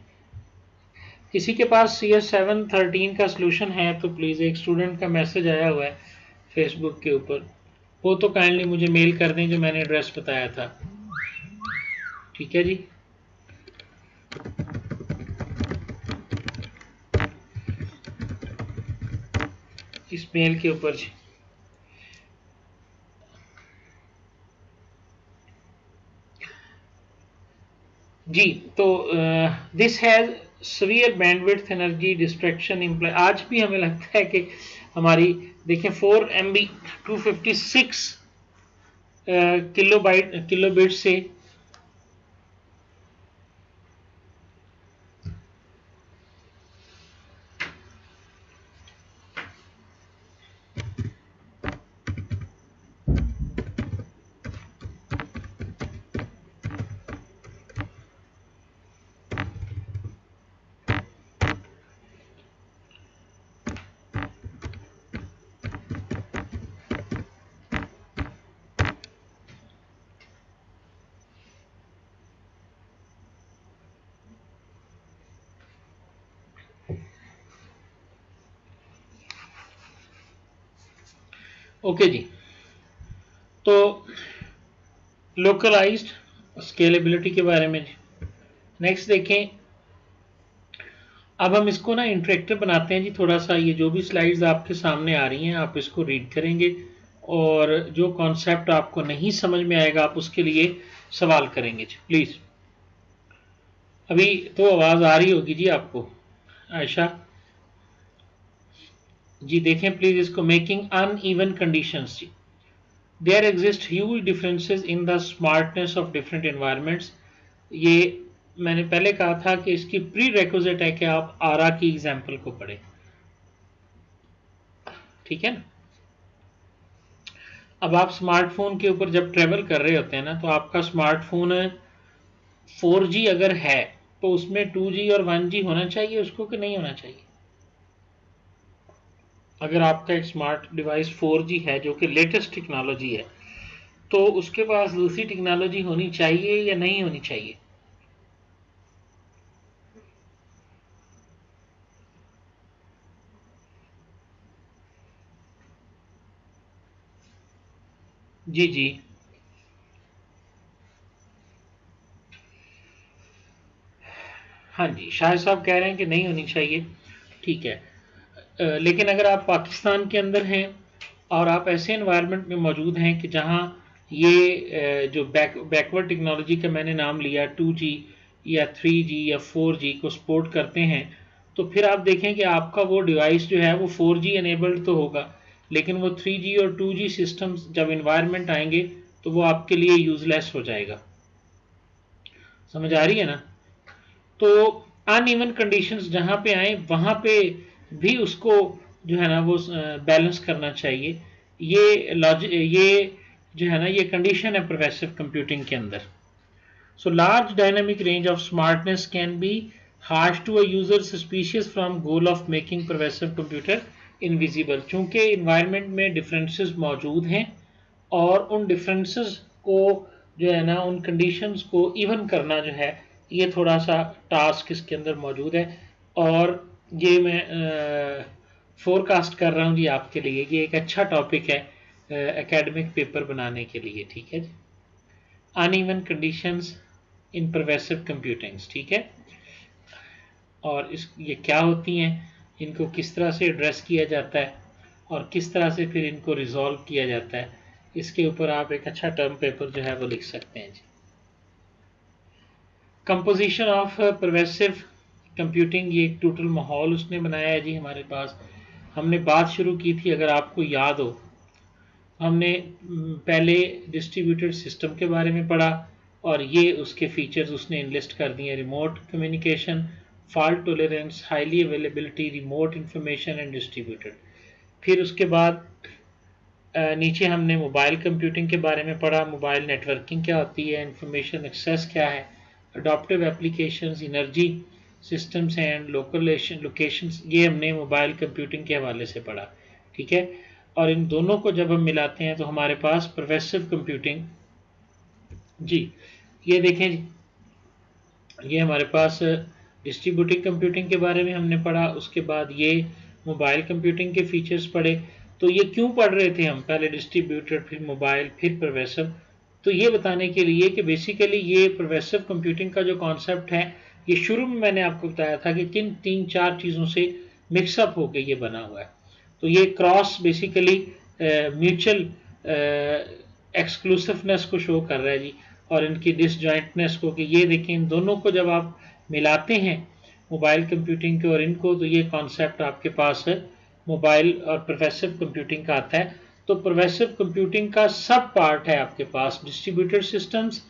किसी के पास CS713 का सलूशन है तो प्लीज़, एक स्टूडेंट का मैसेज आया हुआ है फेसबुक के ऊपर वो तो काइंडली मुझे मेल कर दें जो मैंने एड्रेस बताया था। ठीक है जी। इस मेल के ऊपर जी। तो this has severe bandwidth energy distraction imply. आज भी हमें लगता है कि हमारी देखें 4 MB 256 किलोबाइट से ओके जी। तो लोकलाइज्ड स्केलेबिलिटी के बारे में नेक्स्ट देखें। अब हम इसको ना इंटरेक्टिव बनाते हैं जी थोड़ा सा। ये जो भी स्लाइड्स आपके सामने आ रही हैं आप इसको रीड करेंगे और जो कॉन्सेप्ट आपको नहीं समझ में आएगा आप उसके लिए सवाल करेंगे जी प्लीज़। अभी तो आवाज़ आ रही होगी जी आपको आयशा जी। देखें प्लीज़ इसको। मेकिंग अनइवन कंडीशंस जी। There exist huge differences in the smartness of different environments. ये मैंने पहले कहा था कि इसकी प्री रेक्विजिट है कि आप आरा की एग्जाम्पल को पढ़ें। ठीक है ना। अब आप स्मार्टफोन के ऊपर जब ट्रेवल कर रहे होते हैं ना तो आपका स्मार्टफोन 4G अगर है तो उसमें 2G और 1G होना चाहिए उसको कि नहीं होना चाहिए। अगर आपका एक स्मार्ट डिवाइस 4G है जो कि लेटेस्ट टेक्नोलॉजी है तो उसके पास दूसरी टेक्नोलॉजी होनी चाहिए या नहीं होनी चाहिए। जी जी। हाँ जी शाहिद साहब कह रहे हैं कि नहीं होनी चाहिए। ठीक है। लेकिन अगर आप पाकिस्तान के अंदर हैं और आप ऐसे एनवायरनमेंट में मौजूद हैं कि जहाँ ये जो बैकवर्ड टेक्नोलॉजी का मैंने नाम लिया 2G या 3G या 4G को सपोर्ट करते हैं तो फिर आप देखें कि आपका वो डिवाइस जो है वो 4G एनेबल्ड तो होगा लेकिन वो 3G और 2G सिस्टम्स जब इन्वायरमेंट आएंगे तो वो आपके लिए यूजलेस हो जाएगा। समझ आ रही है ना। तो अनइवन कंडीशंस जहाँ पे आए वहाँ पे भी उसको जो है ना वो बैलेंस करना चाहिए। ये जो है ना ये कंडीशन है परवेसिव कंप्यूटिंग के अंदर। So large dynamic range of smartness can be harsh to a user suspicious from goal of making pervasive computer invisible. चूंकि इन्वायरमेंट में डिफरेंसेस मौजूद हैं और उन डिफरेंसेस को जो है ना उन कंडीशंस को इवन करना जो है ये थोड़ा सा टास्क इसके अंदर मौजूद है। और ये मैं फोरकास्ट कर रहा हूँ जी आपके लिए। ये एक अच्छा टॉपिक है एकेडमिक पेपर बनाने के लिए। ठीक है जी। Uneven conditions in pervasive computings. ठीक है। और ये क्या होती हैं इनको किस तरह से एड्रेस किया जाता है और किस तरह से फिर इनको रिजॉल्व किया जाता है इसके ऊपर आप एक अच्छा टर्म पेपर जो है वो लिख सकते हैं जी। कंपोजिशन ऑफ परवेसिव कंप्यूटिंग ये एक टोटल माहौल उसने बनाया है जी हमारे पास। हमने बात शुरू की थी अगर आपको याद हो हमने पहले डिस्ट्रीब्यूटेड सिस्टम के बारे में पढ़ा और ये उसके फीचर्स उसने इनलिस्ट कर दिए। Remote communication, fault tolerance, highly availability, remote information and distributed. फिर उसके बाद नीचे हमने मोबाइल कंप्यूटिंग के बारे में पढ़ा। मोबाइल नेटवर्किंग क्या होती है, इंफॉर्मेशन एक्सेस क्या है, adoptive applications, energy systems and locations, ये हमने मोबाइल कंप्यूटिंग के हवाले से पढ़ा। ठीक है। और इन दोनों को जब हम मिलाते हैं तो हमारे पास परवेसिव कंप्यूटिंग जी। ये देखें जी ये हमारे पास डिस्ट्रीब्यूटेड कंप्यूटिंग के बारे में हमने पढ़ा। उसके बाद ये मोबाइल कंप्यूटिंग के फीचर्स पढ़े तो ये क्यों पढ़ रहे थे हम, पहले डिस्ट्रीब्यूटेड, फिर मोबाइल, फिर परवेसिव, तो ये बताने के लिए कि बेसिकली ये परवेसिव कंप्यूटिंग का जो कॉन्सेप्ट है ये शुरू में मैंने आपको बताया था कि किन 3-4 चीज़ों से मिक्सअप होकर ये बना हुआ है। तो ये क्रॉस बेसिकली म्यूचुअल एक्सक्लूसिवनेस को शो कर रहा है जी, और इनकी डिसजॉइंटनेस को, कि ये देखें इन दोनों को जब आप मिलाते हैं मोबाइल कंप्यूटिंग के और इनको, तो ये कॉन्सेप्ट आपके पास है मोबाइल और परवेसिव कंप्यूटिंग का आता है। तो परवेसिव कंप्यूटिंग का सब पार्ट है आपके पास distributed systems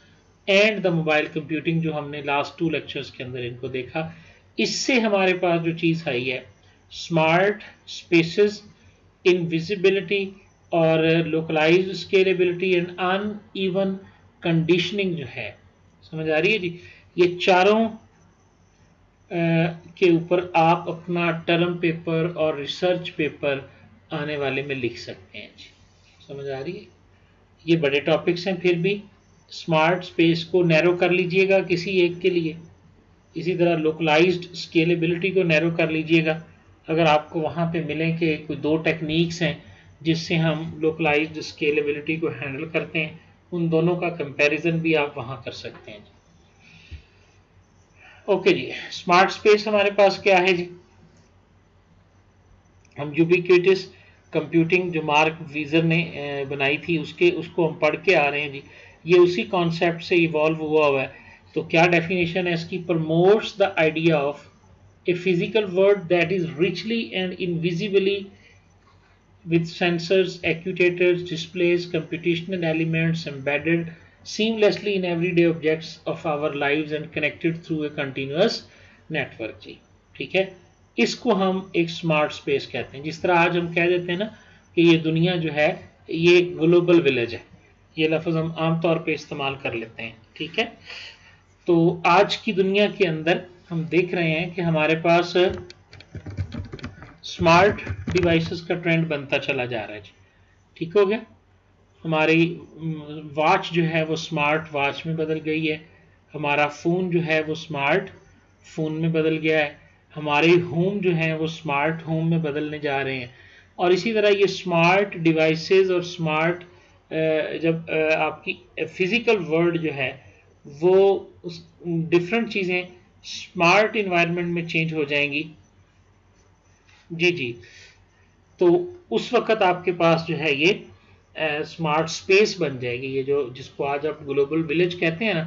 and the mobile computing, जो हमने लास्ट 2 लेक्चर्स के अंदर इनको देखा। इससे हमारे पास जो चीज़ आई है स्मार्ट स्पेसेस, इनविजिबिलिटी और localised scalability and uneven conditioning जो है, समझ आ रही है जी। ये चारों के ऊपर आप अपना टर्म पेपर और रिसर्च पेपर आने वाले में लिख सकते हैं जी, समझ आ रही है। ये बड़े टॉपिक्स हैं, फिर भी स्मार्ट स्पेस को नैरो कर लीजिएगा किसी एक के लिए, इसी तरह लोकलाइज्ड स्केलेबिलिटी को नैरो कर लीजिएगा। अगर आपको वहाँ पे मिले कि कोई 2 टेक्निक्स हैं जिससे हम लोकलाइज्ड स्केलेबिलिटी को हैंडल करते हैं, उन दोनों का कंपैरिजन भी आप वहाँ कर सकते हैं। ओके जी, स्मार्ट स्पेस हमारे पास क्या है जी, हम यूबिक्विटस कंप्यूटिंग जो मार्क वीजर ने बनाई थी उसको हम पढ़ के आ रहे हैं जी। ये उसी कॉन्सेप्ट से इवॉल्व हुआ है। तो क्या डेफिनेशन है इसकी, promotes the idea of a physical world that is richly and invisibly with sensors, actuators, displays, computational elements embedded seamlessly in everyday objects of our lives and connected through a continuous network जी, ठीक है। इसको हम एक smart space कहते हैं। जिस तरह आज हम कह देते हैं ना कि ये दुनिया जो है ये ग्लोबल विलेज है, ये लफ्ज़ हम आमतौर पे इस्तेमाल कर लेते हैं, ठीक है। तो आज की दुनिया के अंदर हम देख रहे हैं कि हमारे पास स्मार्ट डिवाइसेस का ट्रेंड बनता चला जा रहा है जी, ठीक हो गया। हमारी वॉच जो है वो स्मार्ट वॉच में बदल गई है, हमारा फ़ोन जो है वो स्मार्ट फ़ोन में बदल गया है, हमारे होम जो हैं वो स्मार्ट होम में बदलने जा रहे हैं। और इसी तरह ये स्मार्ट डिवाइसेस और स्मार्ट जब आपकी फिज़िकल वर्ल्ड जो है वो डिफरेंट चीज़ें स्मार्ट इन्वायरमेंट में चेंज हो जाएंगी जी जी, तो उस वक़्त आपके पास जो है ये स्मार्ट स्पेस बन जाएगी, ये जो जिसको आज आप ग्लोबल विलेज कहते हैं ना,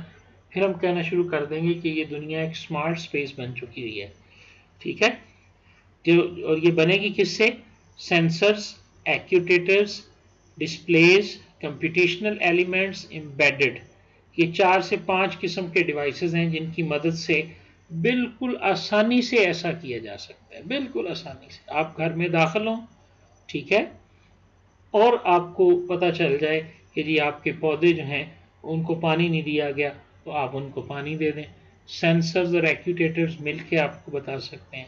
फिर हम कहना शुरू कर देंगे कि ये दुनिया एक स्मार्ट स्पेस बन चुकी हुई है, ठीक है। जो और ये बनेगी किससे, sensors, actuators, displays, computational elements embedded, ये 4 से 5 किस्म के डिवाइसेस हैं जिनकी मदद से बिल्कुल आसानी से ऐसा किया जा सकता है, बिल्कुल आसानी से। आप घर में दाखिल हों, ठीक है, और आपको पता चल जाए कि जी आपके पौधे जो हैं उनको पानी नहीं दिया गया, तो आप उनको पानी दे दें। सेंसर्स और एक्यूटेटर्स मिलके आपको बता सकते हैं।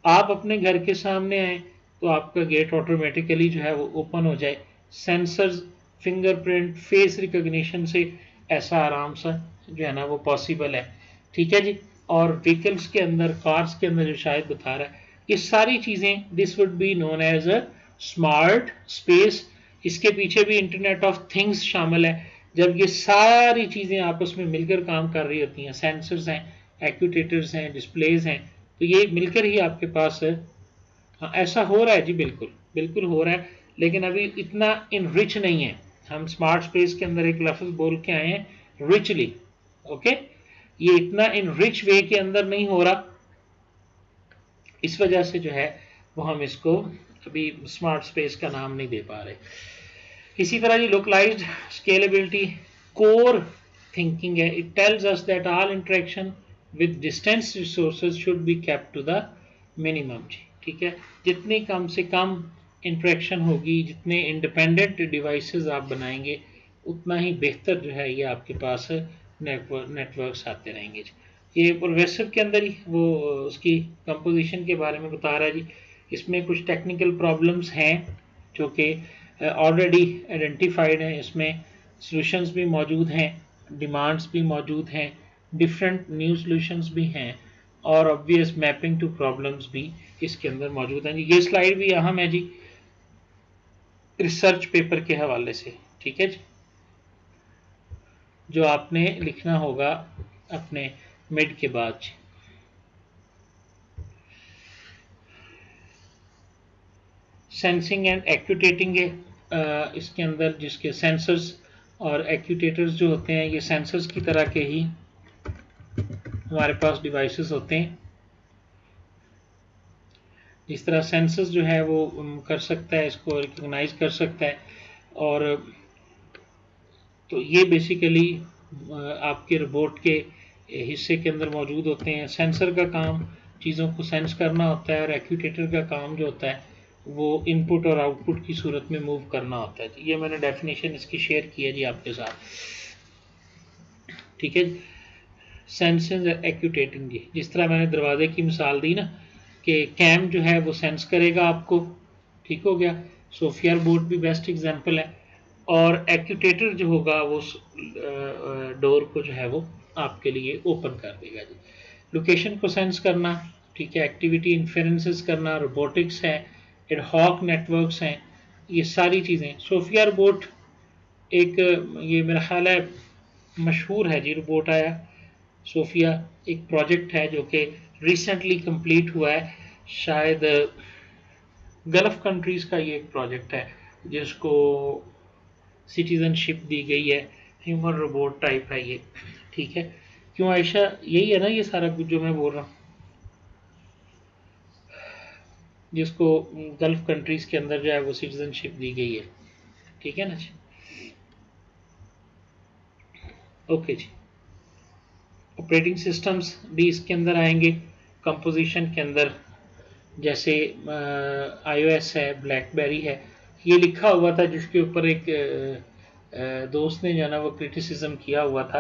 आप अपने घर के सामने आए तो आपका गेट ऑटोमेटिकली जो है वो ओपन हो जाए। सेंसर्स, फिंगरप्रिंट, फेस रिकॉग्निशन से ऐसा आराम सा जो है ना वो पॉसिबल है, ठीक है जी। और व्हीकल्स के अंदर, कार्स के अंदर जो शायद बता रहा है, ये सारी चीज़ें this would be known as a smart space. इसके पीछे भी इंटरनेट ऑफ थिंग्स शामिल है। जब ये सारी चीज़ें आपस में मिलकर काम कर रही होती हैं, सेंसर्स हैं, एक्यूटेटर्स हैं, डिस्प्लेज हैं, तो ये मिलकर ही आपके पास है। हाँ, ऐसा हो रहा है जी, बिल्कुल बिल्कुल हो रहा है, लेकिन अभी इतना इनरिच नहीं है। हम स्मार्ट स्पेस के अंदर एक लफ्ज़ बोल के आए हैं, रिचली, ओके। ये इतना इन रिच वे के अंदर नहीं हो रहा, इस वजह से जो है वो हम इसको अभी स्मार्ट स्पेस का नाम नहीं दे पा रहे। इसी तरह ये लोकलाइज्ड स्केलेबिलिटी कोर थिंकिंग है। It tells us that all interaction with distance resources should be kept to the minimum जी, ठीक है। जितनी कम से कम इंटरेक्शन होगी, जितने इंडिपेंडेंट डिवाइसेस आप बनाएंगे, उतना ही बेहतर जो है ये आपके पास नेटवर्क्स आते रहेंगे जी। ये प्रोग्रेसिव के अंदर ही वो उसकी कंपोजिशन के बारे में बता रहा है जी। इसमें कुछ टेक्निकल प्रॉब्लम्स हैं जो कि ऑलरेडी आइडेंटिफाइड हैं, इसमें सॉल्यूशंस भी मौजूद हैं, डिमांड्स भी मौजूद हैं, डिफरेंट न्यू सॉल्यूशंस भी हैं, और ऑब्वियस मैपिंग टू प्रॉब्लम्स भी इसके अंदर मौजूद हैं जी। ये स्लाइड भी अहम है जी। रिसर्च पेपर के हवाले से, ठीक है जी, जो आपने लिखना होगा अपने मिड के बाद। सेंसिंग एंड एक्यूटेटिंग है इसके अंदर, जिसके सेंसर्स और एक्यूटेटर्स जो होते हैं ये सेंसर्स की तरह के ही हमारे पास डिवाइसेस होते हैं। जिस तरह सेंसर्स जो है वो कर सकता है, इसको रिकॉग्नाइज कर सकता है, और तो ये बेसिकली आपके रोबोट के हिस्से के अंदर मौजूद होते हैं। सेंसर का काम चीज़ों को सेंस करना होता है, और एक्यूटेटर का काम जो होता है वो इनपुट और आउटपुट की सूरत में मूव करना होता है। ये मैंने डेफिनेशन इसकी शेयर की है जी आपके साथ, ठीक है जी। सेंसिंग एक्यूटेटिंग जी, जिस तरह मैंने दरवाजे की मिसाल दी ना कि कैम जो है वो सेंस करेगा आपको, ठीक हो गया। सोफिया बोर्ड भी बेस्ट एग्जांपल है, और एक्यूटेटर जो होगा वो डोर को जो है वो आपके लिए ओपन कर देगा जी। लोकेशन को सेंस करना, ठीक है, एक्टिविटी इन्फेरेंसेस करना, रोबोटिक्स है, एडहॉक नेटवर्क्स हैं, ये सारी चीज़ें। सोफिया रोबोट एक ये मेरा ख्याल है मशहूर है जी, रोबोट आया सोफिया, एक प्रोजेक्ट है जो कि रिसेंटली कंप्लीट हुआ है, शायद गल्फ कंट्रीज़ का ये एक प्रोजेक्ट है जिसको सिटीजनशिप दी गई है, ह्यूमन रोबोट टाइप है ये, ठीक है। क्यों आयशा, यही है ना ये सारा कुछ जो मैं बोल रहा हूँ, जिसको गल्फ कंट्रीज़ के अंदर जो है वो सिटीजनशिप दी गई है, ठीक है ना जी। ओके जी। ऑपरेटिंग सिस्टम्स भी इसके अंदर आएंगे कंपोजिशन के अंदर, जैसे iOS है, ब्लैकबेरी है। ये लिखा हुआ था जिसके ऊपर एक दोस्त ने जो है ना वो क्रिटिसिज्म किया हुआ था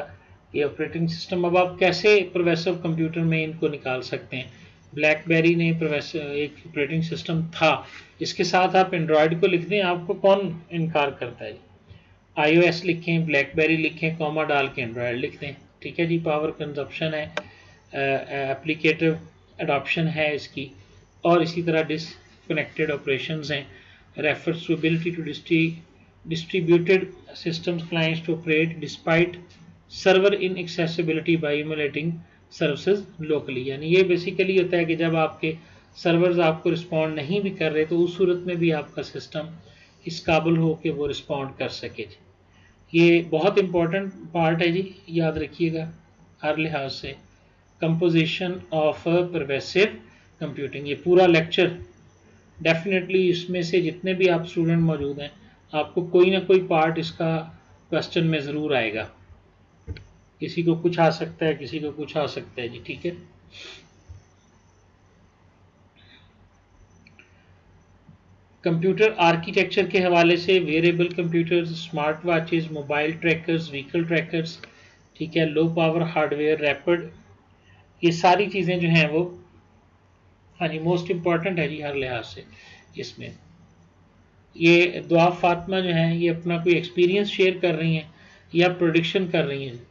कि ऑपरेटिंग सिस्टम अब आप कैसे प्रोग्रेसिव कंप्यूटर में इनको निकाल सकते हैं। ब्लैकबेरी ने एक ऑपरेटिंग सिस्टम था, इसके साथ आप एंड्रॉयड को लिख दें, आपको कौन इनकार करता है। iOS लिखें, ब्लैकबेरी लिखें, कॉमा डाल के एंड्रॉयड लिख दें, ठीक है जी। पावर कंजप्शन है, एप्लीकेटिव अडॉप्शन है इसकी, और इसी तरह डिसकनेक्टेड ऑपरेशंस हैं। Refers to ability to distributed systems clients to operate despite server inaccessibility by emulating services locally। यानी ये बेसिकली होता है कि जब आपके सर्वर्स आपको रिस्पॉन्ड नहीं भी कर रहे तो उस सूरत में भी आपका सिस्टम इस काबिल हो कि वो रिस्पॉन्ड कर सके। ये बहुत इंपॉर्टेंट पार्ट है जी, याद रखिएगा हर लिहाज से। कंपोजिशन ऑफ परवेसिव कंप्यूटिंग, ये पूरा लेक्चर डेफिनेटली इसमें से जितने भी आप स्टूडेंट मौजूद हैं आपको कोई ना कोई पार्ट इसका क्वेश्चन में ज़रूर आएगा। किसी को कुछ आ सकता है, किसी को कुछ आ सकता है जी, ठीक है। कंप्यूटर आर्किटेक्चर के हवाले से wearable computers, smart watches, mobile trackers, vehicle trackers, ठीक है, लो पावर हार्डवेयर, रैपिड, ये सारी चीज़ें जो हैं वो हाँ जी मोस्ट इम्पॉर्टेंट है जी हर लिहाज से। इसमें ये दुआ फातिमा जो हैं ये अपना कोई एक्सपीरियंस शेयर कर रही हैं या प्रोडिक्शन कर रही हैं।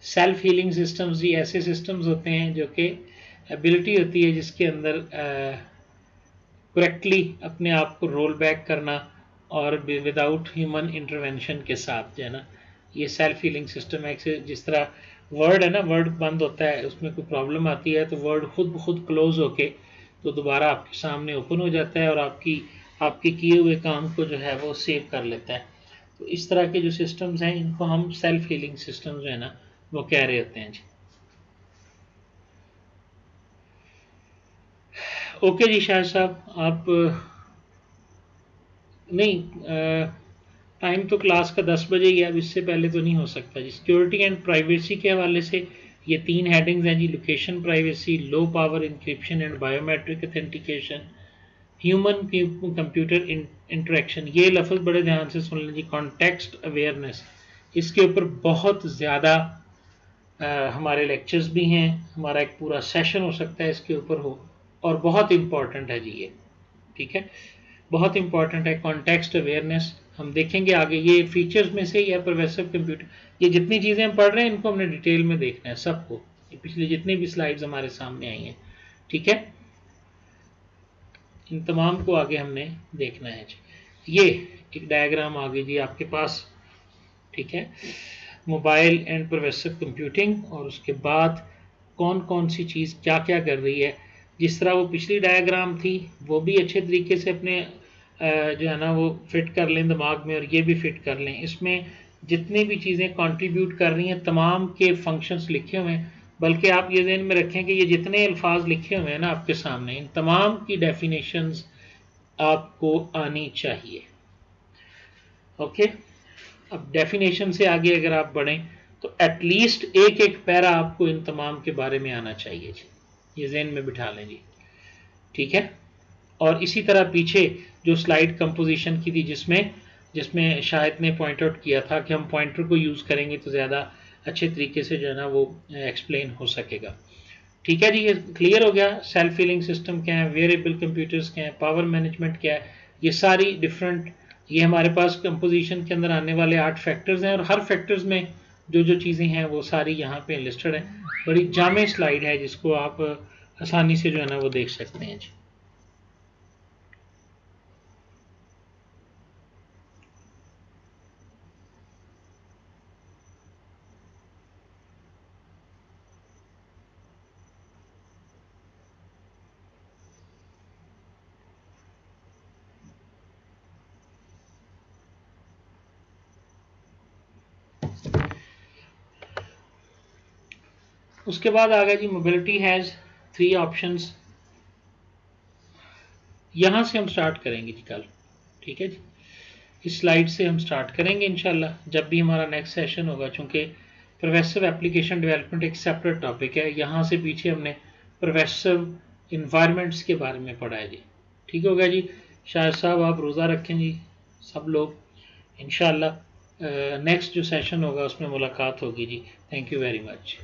सेल्फ हीलिंग सिस्टम्स जी ऐसे सिस्टम्स होते हैं जो कि एबिलिटी होती है जिसके अंदर करेक्टली अपने आप को रोल बैक करना और विदाउट ह्यूमन इंटरवेंशन के साथ जो है ना ये सेल्फ हीलिंग सिस्टम है। जिस तरह वर्ड है ना, वर्ड बंद होता है, उसमें कोई प्रॉब्लम आती है तो वर्ड खुद ब खुद क्लोज होके तो दोबारा आपके सामने ओपन हो जाता है और आपके किए हुए काम को जो है वो सेव कर लेता है। तो इस तरह के जो सिस्टम्स हैं इनको हम सेल्फ हीलिंग सिस्टम जो है ना वो कह रहे होते हैं जी। ओके जी शाह साहब, आप नहीं टाइम तो क्लास का 10 बजे ही है, अब इससे पहले तो नहीं हो सकता जी। सिक्योरिटी एंड प्राइवेसी के हवाले से ये 3 हेडिंग्स हैं जी, location privacy, low power encryption and biometric authentication, human computer interaction. ये लफ्ज़ बड़े ध्यान से सुन लीजिए, कॉन्टेक्स्ट अवेयरनेस, इसके ऊपर बहुत ज़्यादा हमारे लेक्चर्स भी हैं, हमारा एक पूरा सेशन हो सकता है इसके ऊपर हो, और बहुत इम्पॉर्टेंट है जी ये, ठीक है, बहुत इम्पॉर्टेंट है कॉन्टेक्स्ट अवेयरनेस। हम देखेंगे आगे, ये फीचर्स में से ही है परवेसिव कंप्यूटर। ये जितनी चीज़ें हम पढ़ रहे हैं इनको हमने डिटेल में देखना है सबको, ये पिछली जितनी भी स्लाइड्स हमारे सामने आई हैं, ठीक है। इन तमाम को आगे हमने देखना है जी। ये एक डायग्राम आ गई जी आपके पास, ठीक है, मोबाइल एंड परवेसिव कंप्यूटिंग, और उसके बाद कौन कौन सी चीज़ क्या क्या कर रही है। जिस तरह वो पिछली डायग्राम थी वो भी अच्छे तरीके से अपने जो है ना वो फिट कर लें दिमाग में, और ये भी फिट कर लें। इसमें जितनी भी चीज़ें कंट्रीब्यूट कर रही हैं तमाम के फंक्शंस लिखे हुए हैं, बल्कि आप ये ध्यान में रखें कि ये जितने अल्फाज लिखे हुए हैं ना आपके सामने, इन तमाम की डेफिनेशंस आपको आनी चाहिए। ओके, अब डेफिनेशन से आगे अगर आप बढ़ें तो एटलीस्ट एक एक पैरा आपको इन तमाम के बारे में आना चाहिए जी, ये ज़हन में बिठा लें जी, ठीक है। और इसी तरह पीछे जो स्लाइड कंपोजिशन की थी जिसमें शाहिद ने पॉइंट आउट किया था कि हम पॉइंटर को यूज़ करेंगे तो ज़्यादा अच्छे तरीके से जो है ना वो एक्सप्लेन हो सकेगा, ठीक है जी। ये क्लियर हो गया। सेल्फ हीलिंग सिस्टम क्या है, वेरिएबल कंप्यूटर्स क्या है, पावर मैनेजमेंट क्या है, ये सारी डिफरेंट, ये हमारे पास कंपोजिशन के अंदर आने वाले 8 फैक्टर्स हैं, और हर फैक्टर्स में जो जो चीज़ें हैं वो सारी यहाँ पे लिस्टेड हैं। बड़ी जामे स्लाइड है जिसको आप आसानी से जो है ना वो देख सकते हैं जी। उसके बाद आ गया जी मोबिलिटी हैज़ 3 ऑप्शंस। यहाँ से हम स्टार्ट करेंगे जी कल, ठीक है जी। इस स्लाइड से हम स्टार्ट करेंगे इंशाल्लाह जब भी हमारा नेक्स्ट सेशन होगा, चूँकि परवेसिव एप्लीकेशन डेवलपमेंट एक सेपरेट टॉपिक है। यहाँ से पीछे हमने परवेसिव इन्वायरमेंट्स के बारे में पढ़ा है जी, ठीक हो गया जी। शाहिद साहब आप रोज़ा रखें जी सब लोग, इंशाल्लाह नेक्स्ट जो सेशन होगा उसमें मुलाकात होगी जी। Thank you very much.